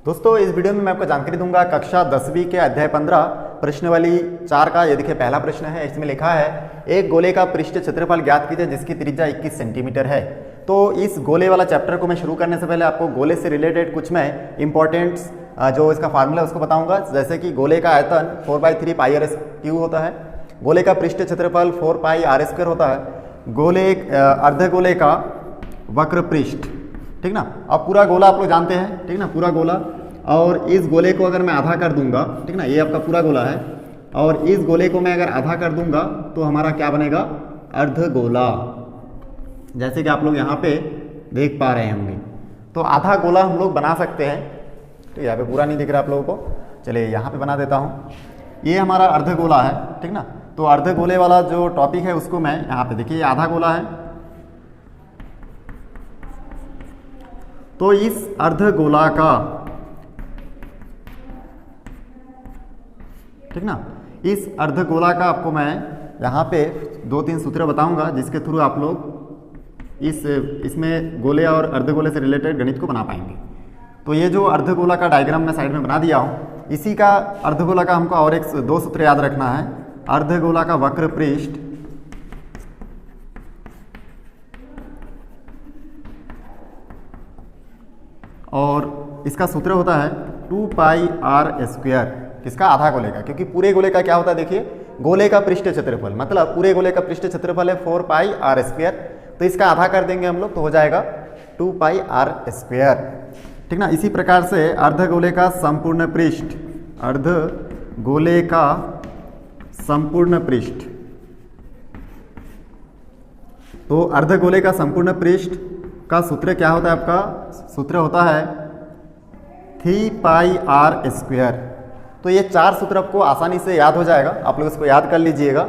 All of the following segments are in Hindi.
दोस्तों, इस वीडियो में मैं आपको जानकारी दूंगा कक्षा 10वीं के अध्याय 15 प्रश्नावली 4 का। ये देखिए पहला प्रश्न है, इसमें लिखा है एक गोले का पृष्ठ क्षेत्रफल ज्ञात कीजिए जिसकी त्रिज्या 21 सेंटीमीटर है। तो इस गोले वाला चैप्टर को मैं शुरू करने से पहले आपको गोले से रिलेटेड कुछ मैं इंपॉर्टेंट्स जो इसका फार्मूला उसको बताऊंगा। जैसे कि गोले का आयतन 4/3 पाई आर क्यू होता है, गोले का पृष्ठ क्षेत्रफल 4 पाई आर स्क्वायर होता है, गोले अर्धगोले का वक्र पृष्ठ, ठीक ना। अब पूरा गोला आप लोग जानते हैं, ठीक ना, पूरा गोला। और इस गोले को अगर मैं आधा कर दूंगा, ठीक ना, ये आपका पूरा गोला है, और इस गोले को मैं अगर आधा कर दूंगा तो हमारा क्या बनेगा, अर्धगोला, जैसे कि आप लोग यहाँ पे देख पा रहे होंगे। तो आधा गोला हम लोग बना सकते हैं। तो यहाँ पे पूरा नहीं दिख रहा आप लोगों को, चलिए यहाँ पे बना देता हूँ। ये हमारा अर्धगोला है, ठीक ना। तो अर्धगोले वाला जो टॉपिक है उसको मैं यहाँ पे, देखिए आधा गोला है, तो इस अर्धगोला का, ठीक ना, इस अर्धगोला का आपको मैं यहाँ पे 2-3 सूत्र बताऊंगा जिसके थ्रू आप लोग इसमें गोले और अर्धगोले से रिलेटेड गणित को बना पाएंगे। तो ये जो अर्धगोला का डायग्राम मैं साइड में बना दिया हूँ, इसी का अर्धगोला का हमको और 2 सूत्र याद रखना है। अर्धगोला का वक्र पृष्ठ और इसका सूत्र होता है 2 पाई आर स्क्वायर, किसका, आधा गोले का। क्योंकि पूरे गोले का क्या होता है, देखिए गोले का पृष्ठ क्षेत्रफल, मतलब पूरे गोले का पृष्ठ क्षेत्रफल है 4 पाई आर स्क्वायर, तो इसका आधा कर देंगे हम लोग तो हो जाएगा 2 पाई आर स्क्वायर, ठीक ना। इसी प्रकार से अर्धगोले का संपूर्ण पृष्ठ, अर्धगोले का संपूर्ण पृष्ठ, तो अर्धगोले का संपूर्ण पृष्ठ का सूत्र क्या होता है, आपका सूत्र होता है 3 पाई आर स्क्वायर। तो ये 4 सूत्र आपको आसानी से याद हो जाएगा, आप लोग इसको याद कर लीजिएगा।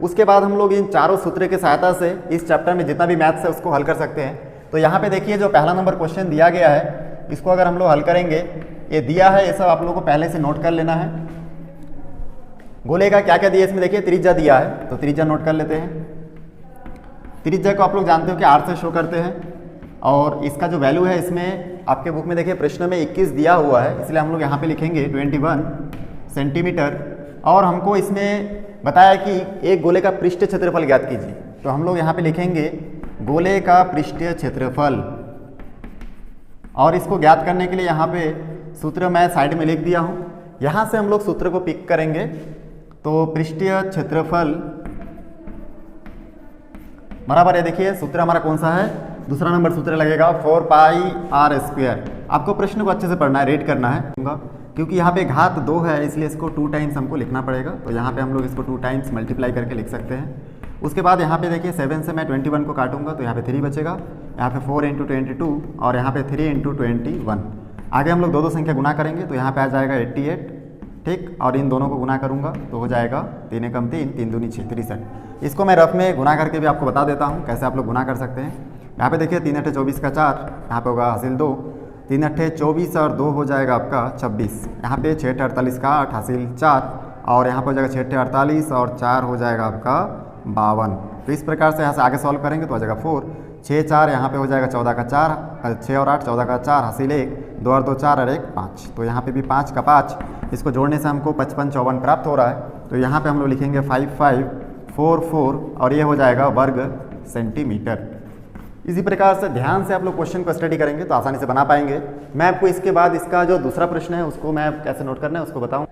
उसके बाद हम लोग इन चारों सूत्र की सहायता से इस चैप्टर में जितना भी मैथ्स है उसको हल कर सकते हैं। तो यहाँ पे देखिए जो पहला नंबर क्वेश्चन दिया गया है, इसको अगर हम लोग हल करेंगे, ये दिया है, ये सब आप लोगों को पहले से नोट कर लेना है। गोले का क्या क्या दिया इसमें, देखिए त्रिज्या दिया है, तो त्रिज्या नोट कर लेते हैं। त्रिज्या को आप लोग जानते हो कि आर से शो करते हैं, और इसका जो वैल्यू है इसमें आपके बुक में देखिए प्रश्न में 21 दिया हुआ है, इसलिए हम लोग यहाँ पे लिखेंगे 21 सेंटीमीटर। और हमको इसमें बताया कि एक गोले का पृष्ठ क्षेत्रफल ज्ञात कीजिए, तो हम लोग यहाँ पे लिखेंगे गोले का पृष्ठीय क्षेत्रफल। और इसको ज्ञात करने के लिए यहाँ पे सूत्र मैं साइड में लिख दिया हूँ, यहाँ से हम लोग सूत्र को पिक करेंगे। तो पृष्ठीय क्षेत्रफल बराबर है, देखिए सूत्र हमारा कौन सा है, दूसरा नंबर सूत्र लगेगा 4 पाई आर स्क्वायर। आपको प्रश्न को अच्छे से पढ़ना है, रीड करना है, क्योंकि यहाँ पे घात 2 है इसलिए इसको 2 टाइम्स हमको लिखना पड़ेगा। तो यहाँ पे हम लोग इसको 2 टाइम्स मल्टीप्लाई करके लिख सकते हैं। उसके बाद यहाँ पे देखिए 7 से मैं 21 को काटूंगा तो यहाँ पे 3 बचेगा, यहाँ पे 4 × 22 और यहाँ पे 3 × 21। आगे हम लोग 2 संख्या गुना करेंगे तो यहाँ पे आ जाएगा 88, ठीक, और इन दोनों को गुना करूँगा तो हो जाएगा 3 × 3, 3 दूनी 6, 63। इसको मैं रफ में गुना करके भी आपको बता देता हूँ कैसे आप लोग गुना कर सकते हैं। यहाँ पे देखिए 3 × 24 का 4, यहाँ पे होगा हासिल 2, 3 × 24 और 2 हो जाएगा आपका 26। यहाँ पे 6 × 48 का 8 हासिल 4, और यहाँ पे हो जाएगा 6 × 48 और 4 हो जाएगा आपका 52। तो इस प्रकार से यहाँ से आगे सॉल्व करेंगे तो हो जाएगा 4, 6 4, यहाँ पे हो जाएगा 14 का 4, 6 और 8 14 का 4 हासिल 1, 2 और 2 4 और 1 5। तो यहाँ पे भी 5 का 5, इसको जोड़ने से हमको 55 54 प्राप्त हो रहा है। तो यहाँ पे हम लोग लिखेंगे 5544 और ये हो जाएगा वर्ग सेंटीमीटर। इसी प्रकार से ध्यान से आप लोग क्वेश्चन को स्टडी करेंगे तो आसानी से बना पाएंगे। मैं आपको इसके बाद इसका जो दूसरा प्रश्न है उसको मैं कैसे नोट करना है उसको बताऊं।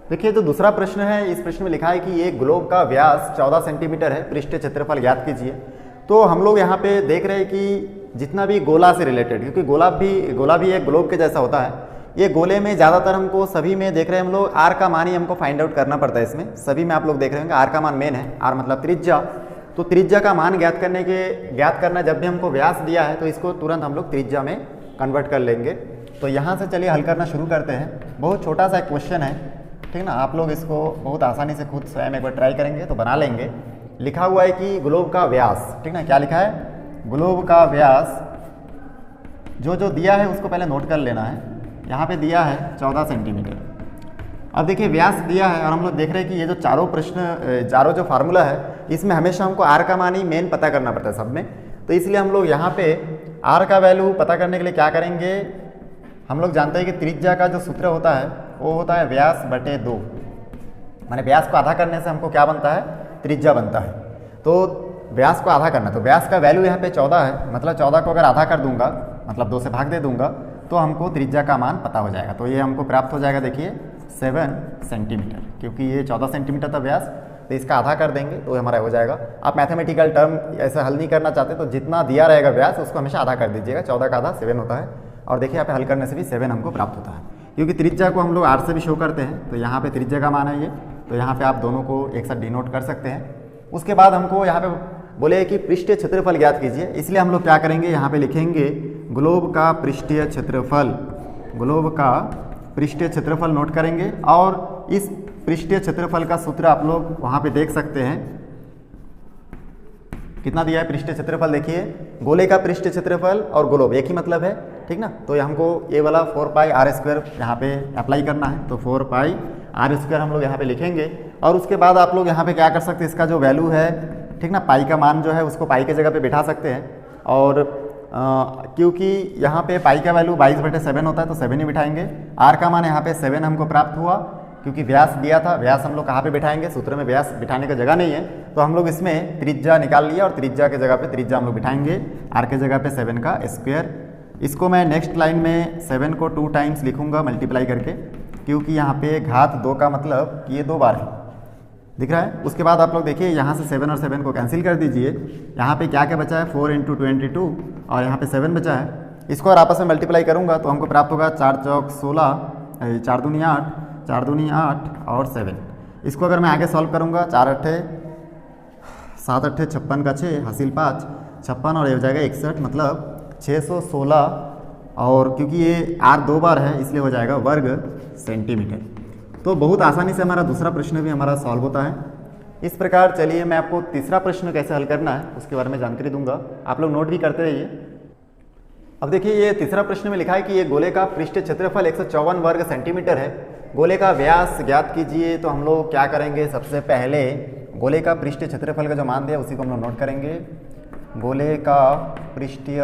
देखिए जो दूसरा प्रश्न है, इस प्रश्न में लिखा है कि एक ग्लोब का व्यास 14 सेंटीमीटर है, पृष्ठ क्षेत्रफल ज्ञात कीजिए। तो हम लोग यहाँ पे देख रहे हैं कि जितना भी गोला से रिलेटेड, क्योंकि गोला भी एक ग्लोब के जैसा होता है, ये गोले में ज़्यादातर हमको सभी में देख रहे हैं हम लोग आर का मान ही हमको फाइंड आउट करना पड़ता है। इसमें सभी में आप लोग देख रहे होंगे आर का मान मेन है, आर मतलब त्रिज्या। तो त्रिज्या का मान ज्ञात करना जब भी हमको व्यास दिया है तो इसको तुरंत हम लोग त्रिज्या में कन्वर्ट कर लेंगे। तो यहाँ से चलिए हल करना शुरू करते हैं। बहुत छोटा सा एक क्वेश्चन है, ठीक ना, आप लोग इसको बहुत आसानी से खुद स्वयं एक बार ट्राई करेंगे तो बना लेंगे। लिखा हुआ है कि ग्लोब का व्यास, ठीक ना, क्या लिखा है, ग्लोब का व्यास जो दिया है उसको पहले नोट कर लेना है। यहाँ पे दिया है 14 सेंटीमीटर। अब देखिए व्यास दिया है और हम लोग देख रहे हैं कि ये जो चारों जो फार्मूला है इसमें हमेशा हमको आर का मान ही मेन पता करना पड़ता है सब में। तो इसलिए हम लोग यहाँ पे आर का वैल्यू पता करने के लिए क्या करेंगे, हम लोग जानते हैं कि त्रिज्या का जो सूत्र होता है वो होता है व्यास बटे 2, माने व्यास को आधा करने से हमको क्या बनता है, त्रिज्या बनता है। तो व्यास को आधा करना, तो व्यास का वैल्यू यहाँ पे 14 है, मतलब 14 को अगर आधा कर दूंगा, मतलब 2 से भाग दे दूंगा, तो हमको त्रिज्या का मान पता हो जाएगा। तो ये हमको प्राप्त हो जाएगा, देखिए 7 सेंटीमीटर, क्योंकि ये 14 सेंटीमीटर था व्यास, तो इसका आधा कर देंगे तो हमारा हो जाएगा। आप मैथमेटिकल टर्म ऐसे हल नहीं करना चाहते तो जितना दिया रहेगा व्यास उसको हमेशा आधा कर दीजिएगा, 14 का आधा 7 होता है। और देखिए यहाँ पे हल करने से भी 7 हमको प्राप्त होता है, क्योंकि त्रिज्या को हम लोग 8 से भी शो करते हैं, तो यहाँ पे त्रिज्या का मान है ये, तो यहाँ पे आप दोनों को एक साथ डिनोट कर सकते हैं। उसके बाद हमको यहाँ पे बोले कि पृष्ठीय क्षेत्रफल ज्ञात कीजिए, इसलिए हम लोग क्या करेंगे, यहाँ पे लिखेंगे ग्लोब का पृष्ठीय क्षेत्रफल, ग्लोब का पृष्ठीय क्षेत्रफल नोट करेंगे। और इस पृष्ठीय क्षेत्रफल का सूत्र आप लोग वहाँ पे देख सकते हैं, कितना दिया है पृष्ठीय क्षेत्रफल, देखिए गोले का पृष्ठीय क्षेत्रफल और ग्लोब एक ही मतलब है, ठीक ना। तो हमको ये वाला 4 पाई आर स्क्वायर यहाँ पे अप्लाई करना है, तो 4 पाई आर स्क्वायर हम लोग यहाँ पे लिखेंगे। और उसके बाद आप लोग यहाँ पे क्या कर सकते हैं, इसका जो वैल्यू है, ठीक ना, पाई का मान जो है उसको पाई के जगह पे बिठा सकते हैं। और क्योंकि यहाँ पे पाई का वैल्यू 22/7 होता है तो 7 ही बिठाएंगे। आर का मान यहाँ पे 7 हमको प्राप्त हुआ, क्योंकि व्यास दिया था, व्यास हम लोग कहाँ पे बिठाएंगे, सूत्र में व्यास बिठाने का जगह नहीं है, तो हम लोग इसमें त्रिज्या निकाल लिया और त्रिज्या के जगह पे त्रिज्या हम लोग बिठाएंगे, आर के जगह पे 7 का स्क्वायर। इसको मैं नेक्स्ट लाइन में 7 को 2 टाइम्स लिखूंगा मल्टीप्लाई करके, क्योंकि यहाँ पे घात 2 का मतलब कि ये 2 बार है, दिख रहा है। उसके बाद आप लोग देखिए यहाँ से 7 और 7 को कैंसिल कर दीजिए, यहाँ पे क्या क्या बचा है, 4 × 22 और यहाँ पे 7 बचा है। इसको अगर आपस में मल्टीप्लाई करूँगा तो हमको प्राप्त होगा 4 चौक 16, 4 दूनी 8, 4 दूनी 8 और 7। इसको अगर मैं आगे सॉल्व करूँगा, 4 अट्ठे 7 अट्ठे 56 का 6 हासिल 5 56 और ये हो जाएगा 61, मतलब 616। और क्योंकि ये आर 2 बार है इसलिए हो जाएगा वर्ग सेंटीमीटर। तो बहुत आसानी से हमारा दूसरा प्रश्न भी हमारा सॉल्व होता है। इस प्रकार चलिए मैं आपको तीसरा प्रश्न कैसे हल करना है उसके बारे में जानकारी दूंगा, आप लोग नोट भी करते रहिए। अब देखिए ये तीसरा प्रश्न में लिखा है कि ये गोले का पृष्ठीय क्षेत्रफल 154 वर्ग सेंटीमीटर है, गोले का व्यास ज्ञात कीजिए। तो हम लोग क्या करेंगे, सबसे पहले गोले का पृष्ठीय क्षेत्रफल का जो मान दिया उसी को हम लोग नोट करेंगे। गोले का पृष्ठीय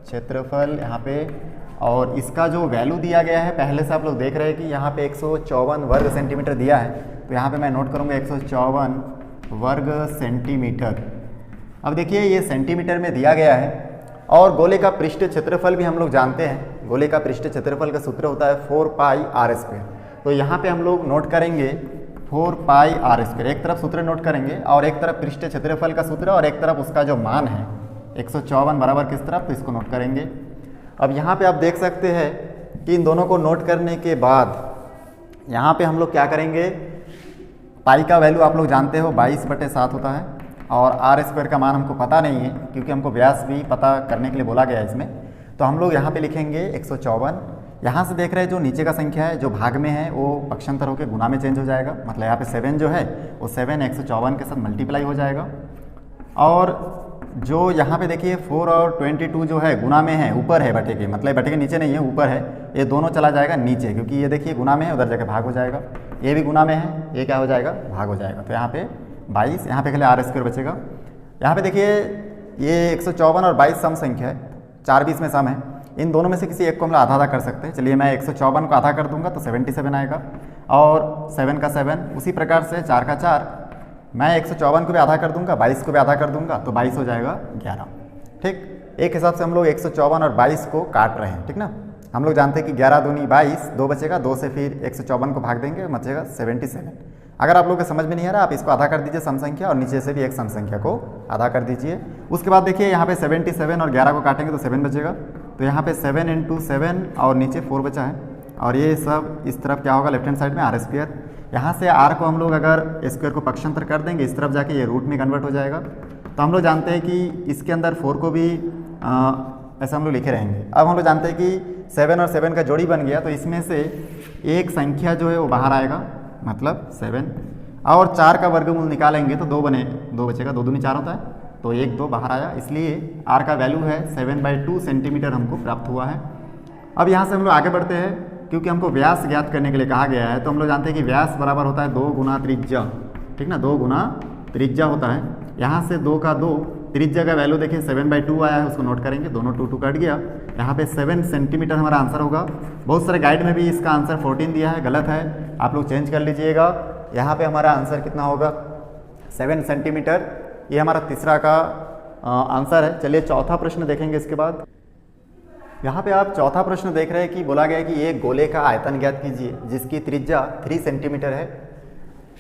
क्षेत्रफल यहाँ पे, और इसका जो वैल्यू दिया गया है पहले से आप लोग देख रहे हैं कि यहाँ पे 154 वर्ग सेंटीमीटर दिया है, तो यहाँ पे मैं नोट करूँगा 154 वर्ग सेंटीमीटर। अब देखिए ये सेंटीमीटर में दिया गया है, और गोले का पृष्ठीय क्षेत्रफल भी हम लोग जानते हैं, गोले का पृष्ठीय क्षेत्रफल का सूत्र होता है 4 पाई आर स्क्वायर। तो यहाँ पे हम लोग नोट करेंगे 4 पाई आर स्क्वायर, एक तरफ सूत्र नोट करेंगे और एक तरफ पृष्ठीय क्षेत्रफल का सूत्र और एक तरफ उसका जो मान है 154 बराबर किस तरफ, तो इसको नोट करेंगे। अब यहाँ पे आप देख सकते हैं कि इन दोनों को नोट करने के बाद यहाँ पे हम लोग क्या करेंगे, पाई का वैल्यू आप लोग जानते हो 22/7 होता है, और आर स्क्वायर का मान हमको पता नहीं है क्योंकि हमको व्यास भी पता करने के लिए बोला गया है इसमें। तो हम लोग यहाँ पे लिखेंगे 154, यहाँ से देख रहे हैं जो नीचे का संख्या है जो भाग में है वो पक्षांतर होकर गुना में चेंज हो जाएगा, मतलब यहाँ पे 7 जो है वो 7 154 के साथ मल्टीप्लाई हो जाएगा। और जो यहाँ पे देखिए 4 और 22 जो है गुना में है, ऊपर है बटे के, मतलब बटे के नीचे नहीं है ऊपर है, ये दोनों चला जाएगा नीचे, क्योंकि ये देखिए गुना में है, उधर जाके भाग हो जाएगा। ये भी गुना में है, ये क्या हो जाएगा, भाग हो जाएगा। तो यहाँ पे 22, यहाँ पे खाली आर स्क्वायर बचेगा। यहाँ पे देखिए ये 154 और 22 सम संख्या है, 4 20 में सम है, इन दोनों में से किसी एक को हम लोग आधा आधा कर सकते हैं। चलिए मैं 154 को आधा कर दूंगा तो 77 आएगा, और 7 का 7, उसी प्रकार से 4 का 4, मैं 154 को भी आधा कर दूंगा, 22 को भी आधा कर दूंगा, तो 22 हो जाएगा 11। ठीक, एक हिसाब से हम लोग 154 और 22 को काट रहे हैं, ठीक ना। हम लोग जानते हैं कि 11 दूनी 22, 2 बचेगा, 2 से फिर 154 को भाग देंगे, बचेगा 77। अगर आप लोग को समझ में नहीं आ रहा, आप इसको आधा कर दीजिए सम संख्या, और नीचे से भी एक सम संख्या को आधा कर दीजिए। उसके बाद देखिए यहाँ पे 77 और 11 को काटेंगे तो 7 बचेगा, तो यहाँ पे 7 × 7 और नीचे 4 बचा है, और ये सब इस तरफ क्या होगा, लेफ्ट हैंड साइड में आर स्क्वायर। यहाँ से आर को हम लोग अगर स्क्वायर को पक्षांतर कर देंगे, इस तरफ जाके ये रूट में कन्वर्ट हो जाएगा। तो हम लोग जानते हैं कि इसके अंदर 4 को भी ऐसा हम लोग लिखे रहेंगे। अब हम लोग जानते हैं कि 7 और 7 का जोड़ी बन गया, तो इसमें से एक संख्या जो है वो बाहर आएगा, मतलब 7, और 4 का वर्गमूल निकालेंगे तो 2 बचेगा, 2 दूनी 4 होता है, तो 1 2 बाहर आया, इसलिए आर का वैल्यू है 7/2 सेंटीमीटर हमको प्राप्त हुआ है। अब यहाँ से हम लोग आगे बढ़ते हैं, क्योंकि हमको व्यास ज्ञात करने के लिए कहा गया है, तो हम लोग जानते हैं कि व्यास बराबर होता है 2 गुना त्रिज्या, ठीक ना, 2 गुना त्रिज्या होता है। यहाँ से 2 का 2, त्रिज्या का वैल्यू देखिए 7/2 आया है, उसको नोट करेंगे, दोनों 2 कट गया। यहाँ पे 7 सेंटीमीटर हमारा आंसर होगा। बहुत सारे गाइड में भी इसका आंसर 14 दिया है, गलत है, आप लोग चेंज कर लीजिएगा। यहाँ पे हमारा आंसर कितना होगा 7 सेंटीमीटर, ये हमारा तीसरा का आंसर है। चलिए चौथा प्रश्न देखेंगे इसके बाद। यहाँ पे आप चौथा प्रश्न देख रहे हैं कि बोला गया है कि एक गोले का आयतन ज्ञात कीजिए जिसकी त्रिज्या 3 सेंटीमीटर है।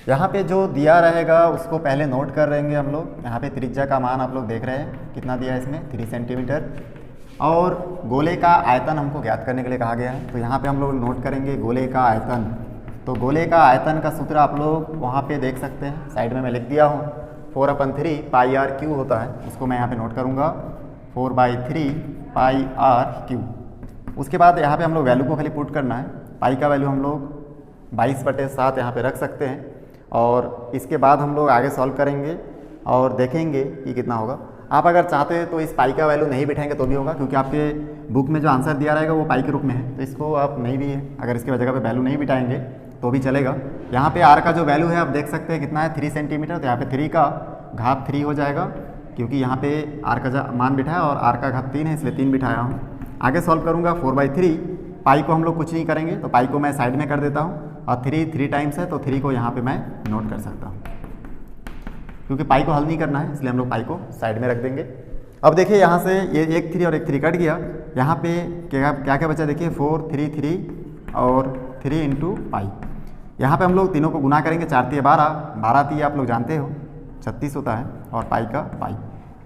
यहाँ पे जो दिया रहेगा उसको पहले नोट कर लेंगे हम लोग। यहाँ पे त्रिज्या का मान आप लोग देख रहे हैं कितना दिया है इसमें 3 सेंटीमीटर, और गोले का आयतन हमको ज्ञात करने के लिए कहा गया है। तो यहाँ पे हम लोग नोट करेंगे गोले का आयतन। तो गोले का आयतन का सूत्र आप लोग वहाँ पे देख सकते हैं, साइड में मैं लिख दिया हूँ, 4/3 पाई आर क्यू होता है, उसको मैं यहाँ पे नोट करूँगा 4/3 पाई आर क्यू। उसके बाद यहाँ पे हम लोग वैल्यू को खाली पुट करना है। पाई का वैल्यू हम लोग 22/7 यहाँ पे रख सकते हैं, और इसके बाद हम लोग आगे सॉल्व करेंगे और देखेंगे कि कितना होगा। आप अगर चाहते हैं तो इस पाई का वैल्यू नहीं बिठाएंगे तो भी होगा, क्योंकि आपके बुक में जो आंसर दिया रहेगा वो पाई के रूप में है, तो इसको आप नहीं भी है, अगर इसके जगह पे वैल्यू नहीं बिठाएंगे तो भी चलेगा। यहाँ पे आर का जो वैल्यू है आप देख सकते हैं कितना है 3 सेंटीमीटर, तो यहाँ पे 3 का घात 3 हो जाएगा, क्योंकि यहाँ पे आर का मान बिठाया और आर का घात 3 है, इसलिए 3 बिठाया हूँ। आगे सॉल्व करूँगा 4/3, पाई को हम लोग कुछ नहीं करेंगे, तो पाई को मैं साइड में कर देता हूँ, और 3 टाइम्स है तो 3 को यहाँ पे मैं नोट कर सकता हूँ, क्योंकि पाई को हल नहीं करना है, इसलिए हम लोग पाई को साइड में रख देंगे। अब देखिए यहाँ से ये एक 3 और एक 3 कट गया। यहाँ पे क्या क्या बचा देखिए 4 3 3 और 3 इंटू पाई। यहाँ पे हम लोग तीनों को गुना करेंगे, 4 3 12, 12 3 आप लोग जानते हो 36 होता है, और पाई का पाई।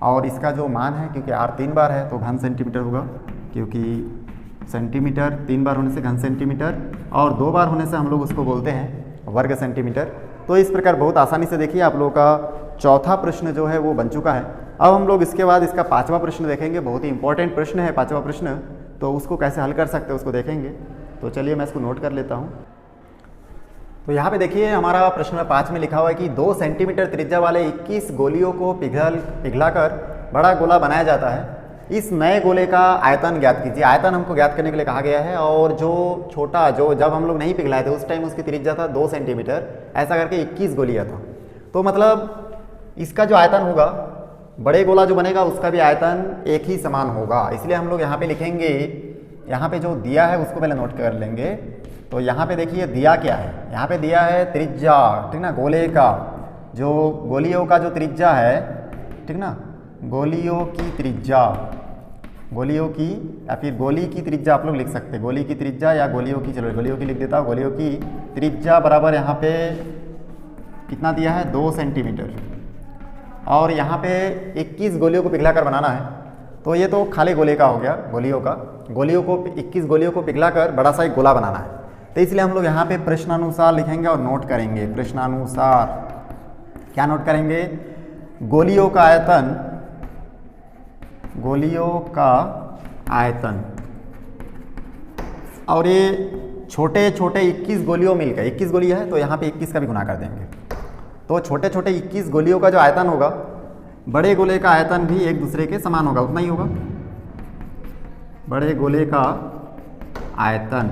और इसका जो मान है, क्योंकि आर 3 बार है तो घन सेंटीमीटर होगा, क्योंकि सेंटीमीटर 3 बार होने से घन सेंटीमीटर, और 2 बार होने से हम लोग उसको बोलते हैं वर्ग सेंटीमीटर। तो इस प्रकार बहुत आसानी से देखिए आप लोगों का चौथा प्रश्न जो है वो बन चुका है। अब हम लोग इसके बाद इसका 5वां प्रश्न देखेंगे, बहुत ही इंपॉर्टेंट प्रश्न है 5वां प्रश्न, तो उसको कैसे हल कर सकते हैं उसको देखेंगे। तो चलिए मैं इसको नोट कर लेता हूँ। तो यहाँ पे देखिए हमारा प्रश्न नंबर 5 में लिखा हुआ है कि 2 सेंटीमीटर त्रिज्या वाले 21 गोलियों को पिघलाकर बड़ा गोला बनाया जाता है। इस नए गोले का आयतन ज्ञात कीजिए। आयतन हमको ज्ञात करने के लिए कहा गया है, और जो छोटा जो जब हम लोग नहीं पिघलाए थे उस टाइम उसकी त्रिज्या था 2 सेंटीमीटर, ऐसा करके 21 गोलियाँ था। तो मतलब इसका जो आयतन होगा, बड़े गोला जो बनेगा उसका भी आयतन एक ही समान होगा, इसलिए हम लोग यहाँ पे लिखेंगे, यहाँ पे जो दिया है उसको पहले नोट कर लेंगे। तो यहाँ पे देखिए दिया क्या है, यहाँ पे दिया है त्रिज्या, ठीक ना, गोले का जो गोलियों का जो त्रिज्या है, ठीक ना, गोलियों की त्रिज्या, गोलियों की या फिर गोली की त्रिज्या आप लोग लिख सकते हैं, गोली की त्रिज्या या गोलियों की, चलो गोलियों की लिख देता हूँ। गोलियों की त्रिज्या बराबर यहाँ पे कितना दिया है 2 सेंटीमीटर, और यहाँ पे 21 गोलियों को पिघला कर बनाना है। तो ये तो खाली गोले का हो गया, गोलियों को 21 गोलियों को पिघला कर बड़ा सा एक गोला बनाना है। तो इसलिए हम लोग यहाँ पे प्रश्नानुसार लिखेंगे और नोट करेंगे। प्रश्नानुसार क्या नोट करेंगे, गोलियों का आयतन, गोलियों का आयतन, और ये छोटे छोटे 21 गोलियों मिलकर 21 गोली है तो यहाँ पे 21 का भी गुना कर देंगे। तो छोटे छोटे 21 गोलियों का जो आयतन होगा, बड़े गोले का आयतन भी एक दूसरे के समान होगा, उतना ही होगा। बड़े गोले का आयतन,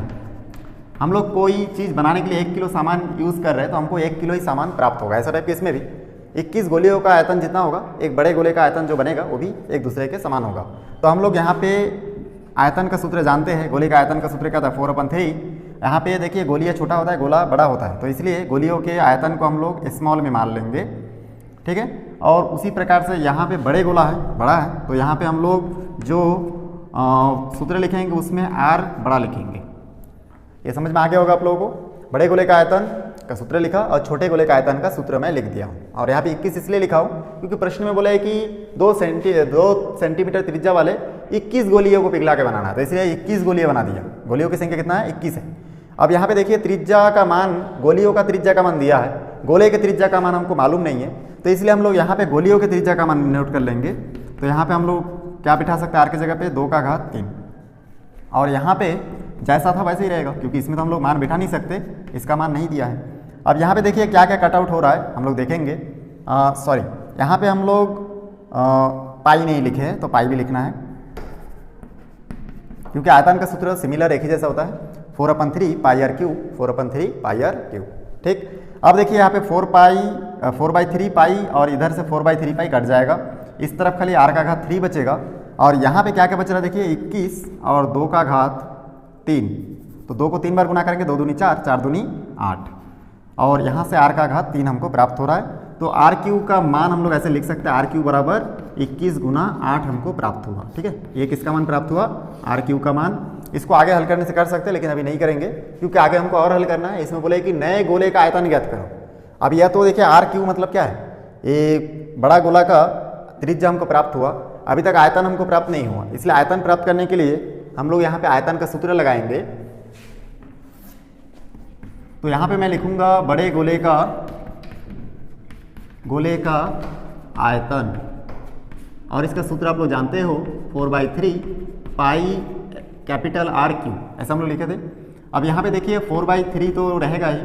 हम लोग कोई चीज़ बनाने के लिए 1 किलो सामान यूज़ कर रहे हैं तो हमको 1 किलो ही सामान प्राप्त होगा, ऐसा टाइप के इसमें भी 21 गोलियों का आयतन जितना होगा, एक बड़े गोले का आयतन जो बनेगा वो भी एक दूसरे के समान होगा। तो हम लोग यहाँ पे आयतन का सूत्र जानते हैं, गोले का आयतन का सूत्र क्या था 4/3। यहाँ पे देखिए गोलियाँ छोटा होता है, गोला बड़ा होता है, तो इसलिए गोलियों के आयतन को हम लोग स्मॉल में मान लेंगे, ठीक है। और उसी प्रकार से यहाँ पे बड़े गोला है, बड़ा है, तो यहाँ पे हम लोग जो सूत्र लिखेंगे उसमें आर बड़ा लिखेंगे। ये समझ में आ गया होगा आप लोगों को। बड़े गोले का आयतन का सूत्र लिखा और छोटे गोले का आयतन का सूत्र मैं लिख दिया हूँ। और यहाँ पे 21 इसलिए लिखा हूँ क्योंकि प्रश्न में बोला है कि 2 सेंटीमीटर त्रिज्या वाले 21 गोलियों को पिघला के बनाना है, तो इसलिए 21 गोलियाँ बना दिया। गोलियों की संख्या कितना है 21 है। अब यहाँ पे देखिए त्रिज्या का मान, गोलियों का त्रिज्या का मान दिया है, गोले के त्रिज्या का मान हमको मालूम नहीं है, तो इसलिए हम लोग यहाँ पे गोलियों के त्रिज्या का मान नोट कर लेंगे। तो यहाँ पे हम लोग क्या बिठा सकते हैं, आर की जगह पे 2 का घात 3, और यहाँ पे जैसा था वैसे ही रहेगा क्योंकि इसमें तो हम लोग मान बिठा नहीं सकते, इसका मान नहीं दिया है। अब यहाँ पे देखिए क्या क्या कट आउट हो रहा है हम लोग देखेंगे। सॉरी, यहाँ पे हम लोग पाई नहीं लिखे हैं तो पाई भी लिखना है क्योंकि आयतन का सूत्र सिमिलर एक ही जैसा होता है, 4/3 pi r cube, 4/3 pi r cube, ठीक। अब देखिए यहाँ पे 4 पाई 4/3 पाई और इधर से 4/3 पाई कट जाएगा। इस तरफ खाली r का घात 3 बचेगा और यहाँ पे क्या क्या बच रहा है देखिए 21 और 2 का घात 3, तो 2 को 3 बार गुना करेंगे 2 दूनी 4, 4 दूनी 8 और यहाँ से r का घात 3 हमको प्राप्त हो रहा है। तो आर क्यू का मान हम लोग ऐसे लिख सकते हैं आर क्यू बराबर 21 गुना 8 हमको प्राप्त हुआ। ठीक है, ये किसका मान प्राप्त हुआ? आर क्यू का मान। इसको आगे हल करने से कर सकते हैं लेकिन अभी नहीं करेंगे क्योंकि आगे हमको और हल करना है। इसमें बोले कि नए गोले का आयतन ज्ञात करो। अब यह तो देखिए आर क्यू मतलब क्या है, ये बड़ा गोला का त्रिज्या हमको प्राप्त हुआ, अभी तक आयतन हमको प्राप्त नहीं हुआ, इसलिए आयतन प्राप्त करने के लिए हम लोग यहाँ पे आयतन का सूत्र लगाएंगे। तो यहाँ पे मैं लिखूंगा बड़े गोले का आयतन और इसका सूत्र आप लोग जानते हो 4/3 पाई कैपिटल आर क्यू, ऐसा हम लोग लिखे थे। अब यहाँ पे देखिए 4/3 तो रहेगा ही,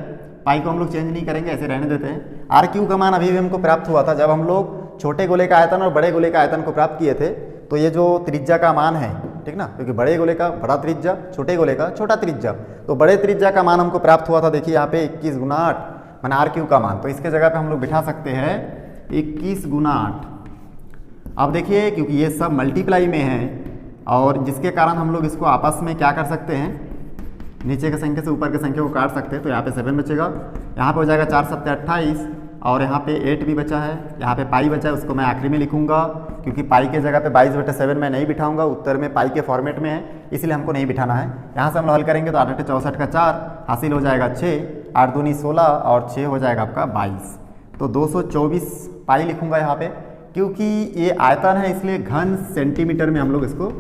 पाई को हम लोग चेंज नहीं करेंगे, ऐसे रहने देते हैं। आर क्यू का मान अभी भी हमको प्राप्त हुआ था जब हम लोग छोटे गोले का आयतन और बड़े गोले का आयतन को प्राप्त किए थे। तो ये जो त्रिज्या का मान है, ठीक ना, क्योंकि बड़े गोले का बड़ा त्रिज्या, छोटे गोले का छोटा त्रिज्या, तो बड़े त्रिज्या का मान हमको प्राप्त हुआ था। देखिए यहाँ पे 21 गुना 8 माना आर क्यू का मान, तो इसके जगह पे हम लोग बिठा सकते हैं 21 गुना 8। अब देखिए क्योंकि ये सब मल्टीप्लाई में है और जिसके कारण हम लोग इसको आपस में क्या कर सकते हैं, नीचे के संख्या से ऊपर के संख्या को काट सकते हैं। तो यहाँ पे 7 बचेगा, यहाँ पे हो जाएगा 4 7 28 और यहाँ पे 8 भी बचा है, यहाँ पे पाई बचा है, उसको मैं आखिरी में लिखूंगा क्योंकि पाई के जगह पे 22/7 मैं नहीं बिठाऊंगा, उत्तर में पाई के फॉर्मेट में है इसलिए हमको नहीं बिठाना है। यहाँ से हम लोग हल करेंगे तो 8 8 64 का 4 हासिल हो जाएगा 6, 8 दूनी 16 और 6 हो जाएगा आपका 22। तो 224 पाई लिखूंगा यहाँ पे, क्योंकि ये आयतन है इसलिए घन सेंटीमीटर में हम लोग इसको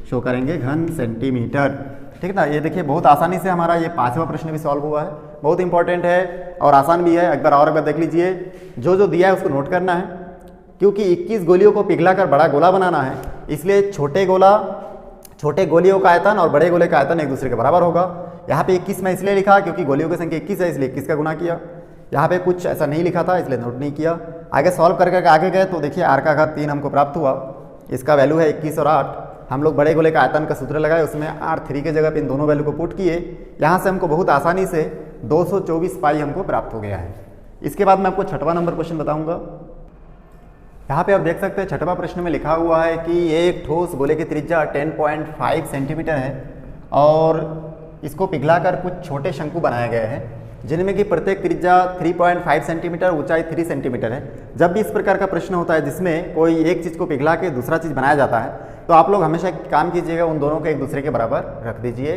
शो करेंगे, घन सेंटीमीटर। ठीक ना, ये देखिए बहुत आसानी से हमारा ये 5वां प्रश्न भी सॉल्व हुआ है, बहुत इंपॉर्टेंट है और आसान भी है। एक बार देख लीजिए, जो दिया है उसको नोट करना है क्योंकि 21 गोलियों को पिघलाकर बड़ा गोला बनाना है, इसलिए छोटे गोलियों का आयतन और बड़े गोले का आयतन एक दूसरे के बराबर होगा। यहाँ पे 21 मैं इसलिए लिखा क्योंकि गोलियों की संख्या 21 है इसलिए 21 का गुना किया। यहाँ पे कुछ ऐसा नहीं लिखा था इसलिए नोट नहीं किया। आगे सॉल्व करके आगे गए तो देखिए r का घात 3 हमको प्राप्त हुआ, इसका वैल्यू है 21 और 8। हम लोग बड़े गोले का आयतन का सूत्र लगाए, उसमें r3 के जगह पे इन दोनों वैल्यू को पुट किए, यहाँ से हमको बहुत आसानी से 224 पाई हमको प्राप्त हो गया है। इसके बाद मैं आपको 6वां नंबर क्वेश्चन बताऊंगा। यहाँ पे आप देख सकते हैं 6वां प्रश्न में लिखा हुआ है कि एक ठोस गोले की त्रिज्या 10.5 सेंटीमीटर है और इसको पिघलाकर कुछ छोटे शंकु बनाए गए हैं जिनमें कि प्रत्येक त्रिज्या 3.5 सेंटीमीटर, ऊंचाई 3 सेंटीमीटर है। जब भी इस प्रकार का प्रश्न होता है जिसमें कोई एक चीज़ को पिघला के दूसरा चीज़ बनाया जाता है तो आप लोग हमेशा काम कीजिएगा, उन दोनों को एक दूसरे के बराबर रख दीजिए।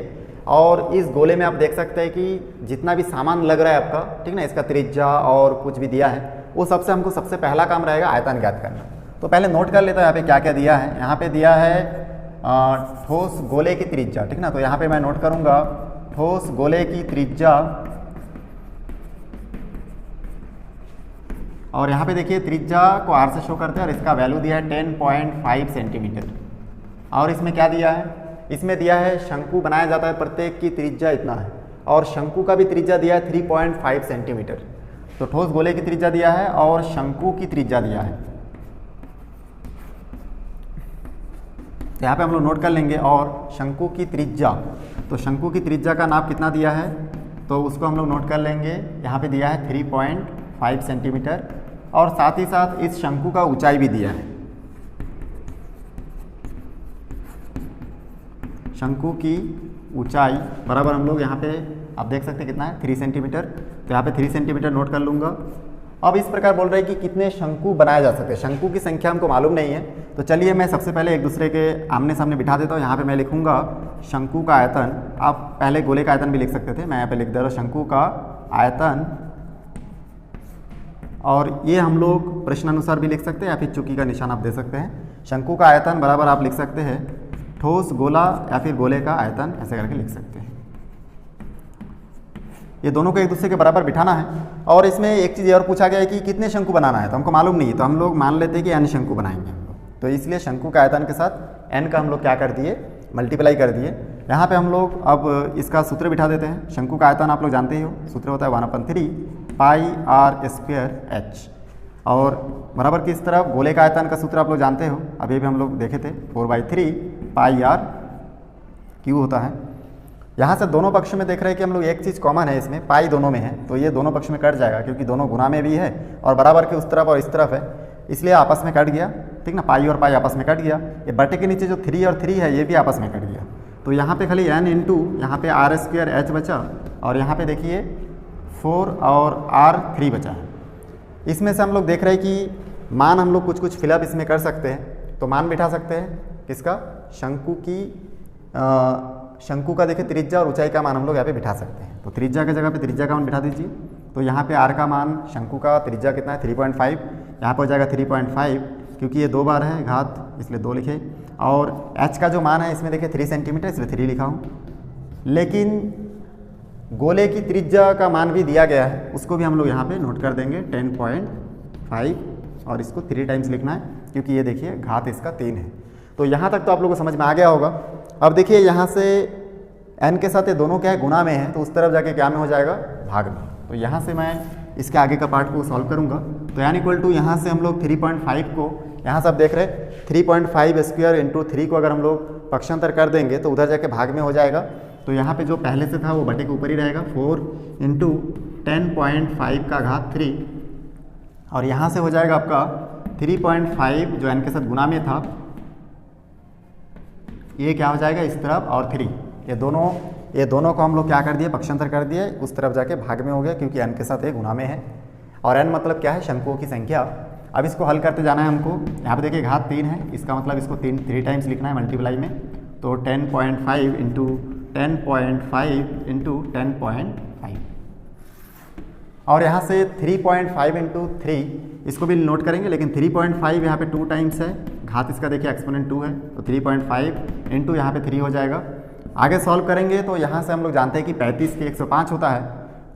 और इस गोले में आप देख सकते हैं कि जितना भी सामान लग रहा है आपका, ठीक ना, इसका त्रिज्या और कुछ भी दिया है, वो सबसे हमको सबसे पहला काम रहेगा आयतन ज्ञात करना। तो पहले नोट कर लेता हूँ यहाँ पे क्या क्या दिया है। यहाँ पे दिया है ठोस गोले की त्रिज्या, ठीक ना, तो यहाँ पे मैं नोट करूँगा ठोस गोले की त्रिज्या और यहाँ पे देखिए त्रिज्या को r से शो करते हैं और इसका वैल्यू दिया है 10.5 सेंटीमीटर। और इसमें क्या दिया है, इसमें दिया है शंकु बनाया जाता है, प्रत्येक की त्रिज्या इतना है और शंकु का भी त्रिज्या दिया है 3.5 सेंटीमीटर। तो ठोस गोले की त्रिज्या दिया है और शंकु की त्रिज्या दिया है, तो यहाँ पे हम लोग नोट कर लेंगे। और शंकु की त्रिज्या, तो शंकु की त्रिज्या का नाप कितना दिया है तो उसको हम लोग नोट कर लेंगे। यहाँ पे दिया है 3.5 सेंटीमीटर और साथ ही साथ इस शंकु का ऊंचाई भी दिया है। शंकु की ऊंचाई बराबर हम लोग यहाँ पे आप देख सकते हैं कितना है 3 सेंटीमीटर, तो यहाँ पे 3 सेंटीमीटर नोट कर लूँगा। अब इस प्रकार बोल रहे हैं कि कितने शंकु बनाए जा सकते हैं, शंकु की संख्या हमको मालूम नहीं है, तो चलिए मैं सबसे पहले एक दूसरे के आमने सामने बिठा देता हूँ। यहाँ पे मैं लिखूँगा शंकु का आयतन, आप पहले गोले का आयतन भी लिख सकते थे, मैं यहाँ पे लिख दे रहा हूँ शंकु का आयतन। और ये हम लोग प्रश्नानुसार भी लिख सकते हैं या फिर चुकी का निशान आप दे सकते हैं। शंकु का आयतन बराबर आप लिख सकते हैं ठोस गोला या फिर गोले का आयतन, ऐसे करके लिख सकते हैं। ये दोनों को एक दूसरे के बराबर बिठाना है। और इसमें एक चीज़ और पूछा गया है कि कितने शंकु बनाना है, तो हमको मालूम नहीं है, तो हम लोग मान लेते हैं कि n शंकु बनाएंगे हम लोग। तो इसलिए शंकु का आयतन के साथ n का हम लोग क्या कर दिए, मल्टीप्लाई कर दिए। यहाँ पे हम लोग अब इसका सूत्र बिठा देते हैं। शंकु का आयतन आप लोग जानते ही हो, सूत्र होता है 1/3 पाई r स्क्वायर h। और बराबर की इस तरफ गोले का आयतन का सूत्र आप लोग जानते हो, अभी भी हम लोग देखे थे 4/3 पाई r क्यू होता है। यहाँ से दोनों पक्ष में देख रहे हैं कि हम लोग एक चीज़ कॉमन है इसमें, पाई दोनों में है, तो ये दोनों पक्ष में कट जाएगा क्योंकि दोनों गुना में भी है और बराबर के उस तरफ और इस तरफ है, इसलिए आपस में कट गया। ठीक ना, पाई और पाई आपस में कट गया। ये बटे के नीचे जो 3 और 3 है ये भी आपस में कट गया। तो यहाँ पे खाली n इंटू यहाँ पे आर स्क्वायर एच बचा और यहाँ पे देखिए 4 और R3 बचा है। इसमें से हम लोग देख रहे हैं कि मान हम लोग कुछ कुछ फिलअप इसमें कर सकते हैं। तो मान बिठा सकते हैं किसका, शंकु का देखिए त्रिज्या और ऊंचाई का मान हम लोग यहाँ पे बिठा सकते हैं। तो त्रिज्या की जगह पे त्रिज्या का मान बिठा दीजिए। तो यहाँ पे R का मान, शंकु का त्रिज्या कितना है 3.5, यहाँ पर हो जाएगा 3.5 क्योंकि ये 2 बार है घात इसलिए 2 लिखे। और H का जो मान है इसमें देखिए 3 सेंटीमीटर इसलिए 3 लिखा हूँ। लेकिन गोले की त्रिज्या का मान भी दिया गया है, उसको भी हम लोग यहाँ पे नोट कर देंगे 10.5 और इसको 3 टाइम्स लिखना है क्योंकि ये देखिए घात इसका 3 है। तो यहाँ तक तो आप लोगों को समझ में आ गया होगा। अब देखिए यहाँ से n के साथ ये दोनों क्या है, गुना में है, तो उस तरफ जाके क्या में हो जाएगा, भाग में। तो यहाँ से मैं इसके आगे का पार्ट को सॉल्व करूँगा। तो n इक्वल टू यहाँ से हम लोग 3.5 को, यहाँ से आप देख रहे हैं 3.5 स्क्वायर इंटू 3 को अगर हम लोग पक्षांतर कर देंगे तो उधर जाके भाग में हो जाएगा। तो यहाँ पे जो पहले से था वो बटे के ऊपर ही रहेगा, 4 इंटू 10.5 का घात 3 और यहाँ से हो जाएगा आपका 3.5 जो n के साथ गुना में था, ये क्या हो जाएगा इस तरफ और 3, ये दोनों को हम लोग क्या कर दिए, पक्षांतर कर दिए, उस तरफ जाके भाग में हो गया क्योंकि n के साथ ये गुना में है और n मतलब क्या है, शंकुओं की संख्या। अब इसको हल करते जाना है हमको। यहाँ पे देखिए घात 3 है, इसका मतलब इसको 3 टाइम्स लिखना है मल्टीप्लाई में। तो 10.5 इंटू 10.5 इंटू 10.5 और यहाँ से 3.5 इंटू 3 इसको भी नोट करेंगे, लेकिन 3.5 यहाँ पे 2 टाइम्स है, घात इसका देखिए एक्सपोनेंट 2 है, तो 3.5 इंटू यहाँ पे 3 हो जाएगा। आगे सॉल्व करेंगे तो यहाँ से हम लोग जानते हैं कि 35 के 105 होता है।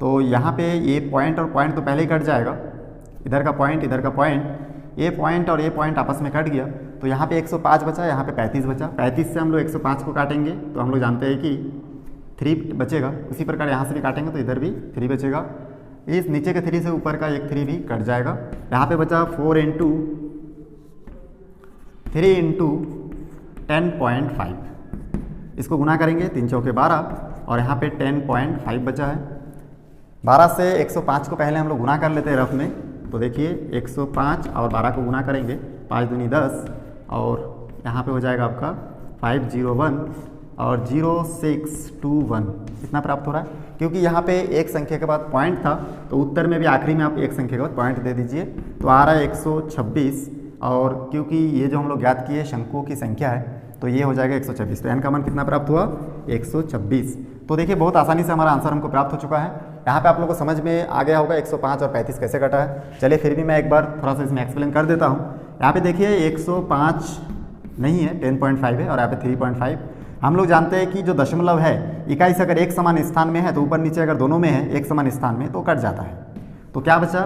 तो यहाँ पे ये पॉइंट और पॉइंट तो पहले ही कट जाएगा, इधर का पॉइंट इधर का पॉइंट, ये पॉइंट और ये पॉइंट आपस में कट गया। तो यहाँ पे 105 बचा, यहाँ पे 35 बचा। 35 से हम लोग 105 को काटेंगे तो हम लोग जानते हैं कि 3 बचेगा। उसी प्रकार यहाँ से भी काटेंगे तो इधर भी 3 बचेगा। इस नीचे के 3 से ऊपर का एक 3 भी कट जाएगा। यहाँ पे बचा 4 इंटू 3 इंटू 10.5, इसको गुना करेंगे 3 चौके 12 और यहाँ पे 10.5 बचा है। 12 से 105 को पहले हम लोग गुना कर लेते हैं रफ में। तो देखिए 105 और 12 को गुना करेंगे, 5 दूनी 10 और यहाँ पे हो जाएगा आपका 501 और 0621 इतना प्राप्त हो रहा है। क्योंकि यहाँ पे एक संख्या के बाद पॉइंट था तो उत्तर में भी आखिरी में आप एक संख्या के बाद पॉइंट दे दीजिए, तो आ रहा है 126 और क्योंकि ये जो हम लोग ज्ञात किए शंकुओं की संख्या है तो ये हो जाएगा 126। तो n का मान कितना प्राप्त हुआ, 126। तो देखिए बहुत आसानी से हमारा आंसर हमको प्राप्त हो चुका है। यहाँ पे आप लोगों को समझ में आ गया होगा 105 और 35 कैसे कटा है। चलिए फिर भी मैं एक बार थोड़ा सा इसमें एक्सप्लेन कर देता हूँ। यहाँ पे देखिए 105 नहीं है, 10.5 है और यहाँ पे 3.5। हम लोग जानते हैं कि जो दशमलव है इकाई से अगर एक समान स्थान में है तो ऊपर नीचे अगर दोनों में है एक समान स्थान में तो कट जाता है। तो क्या बचा,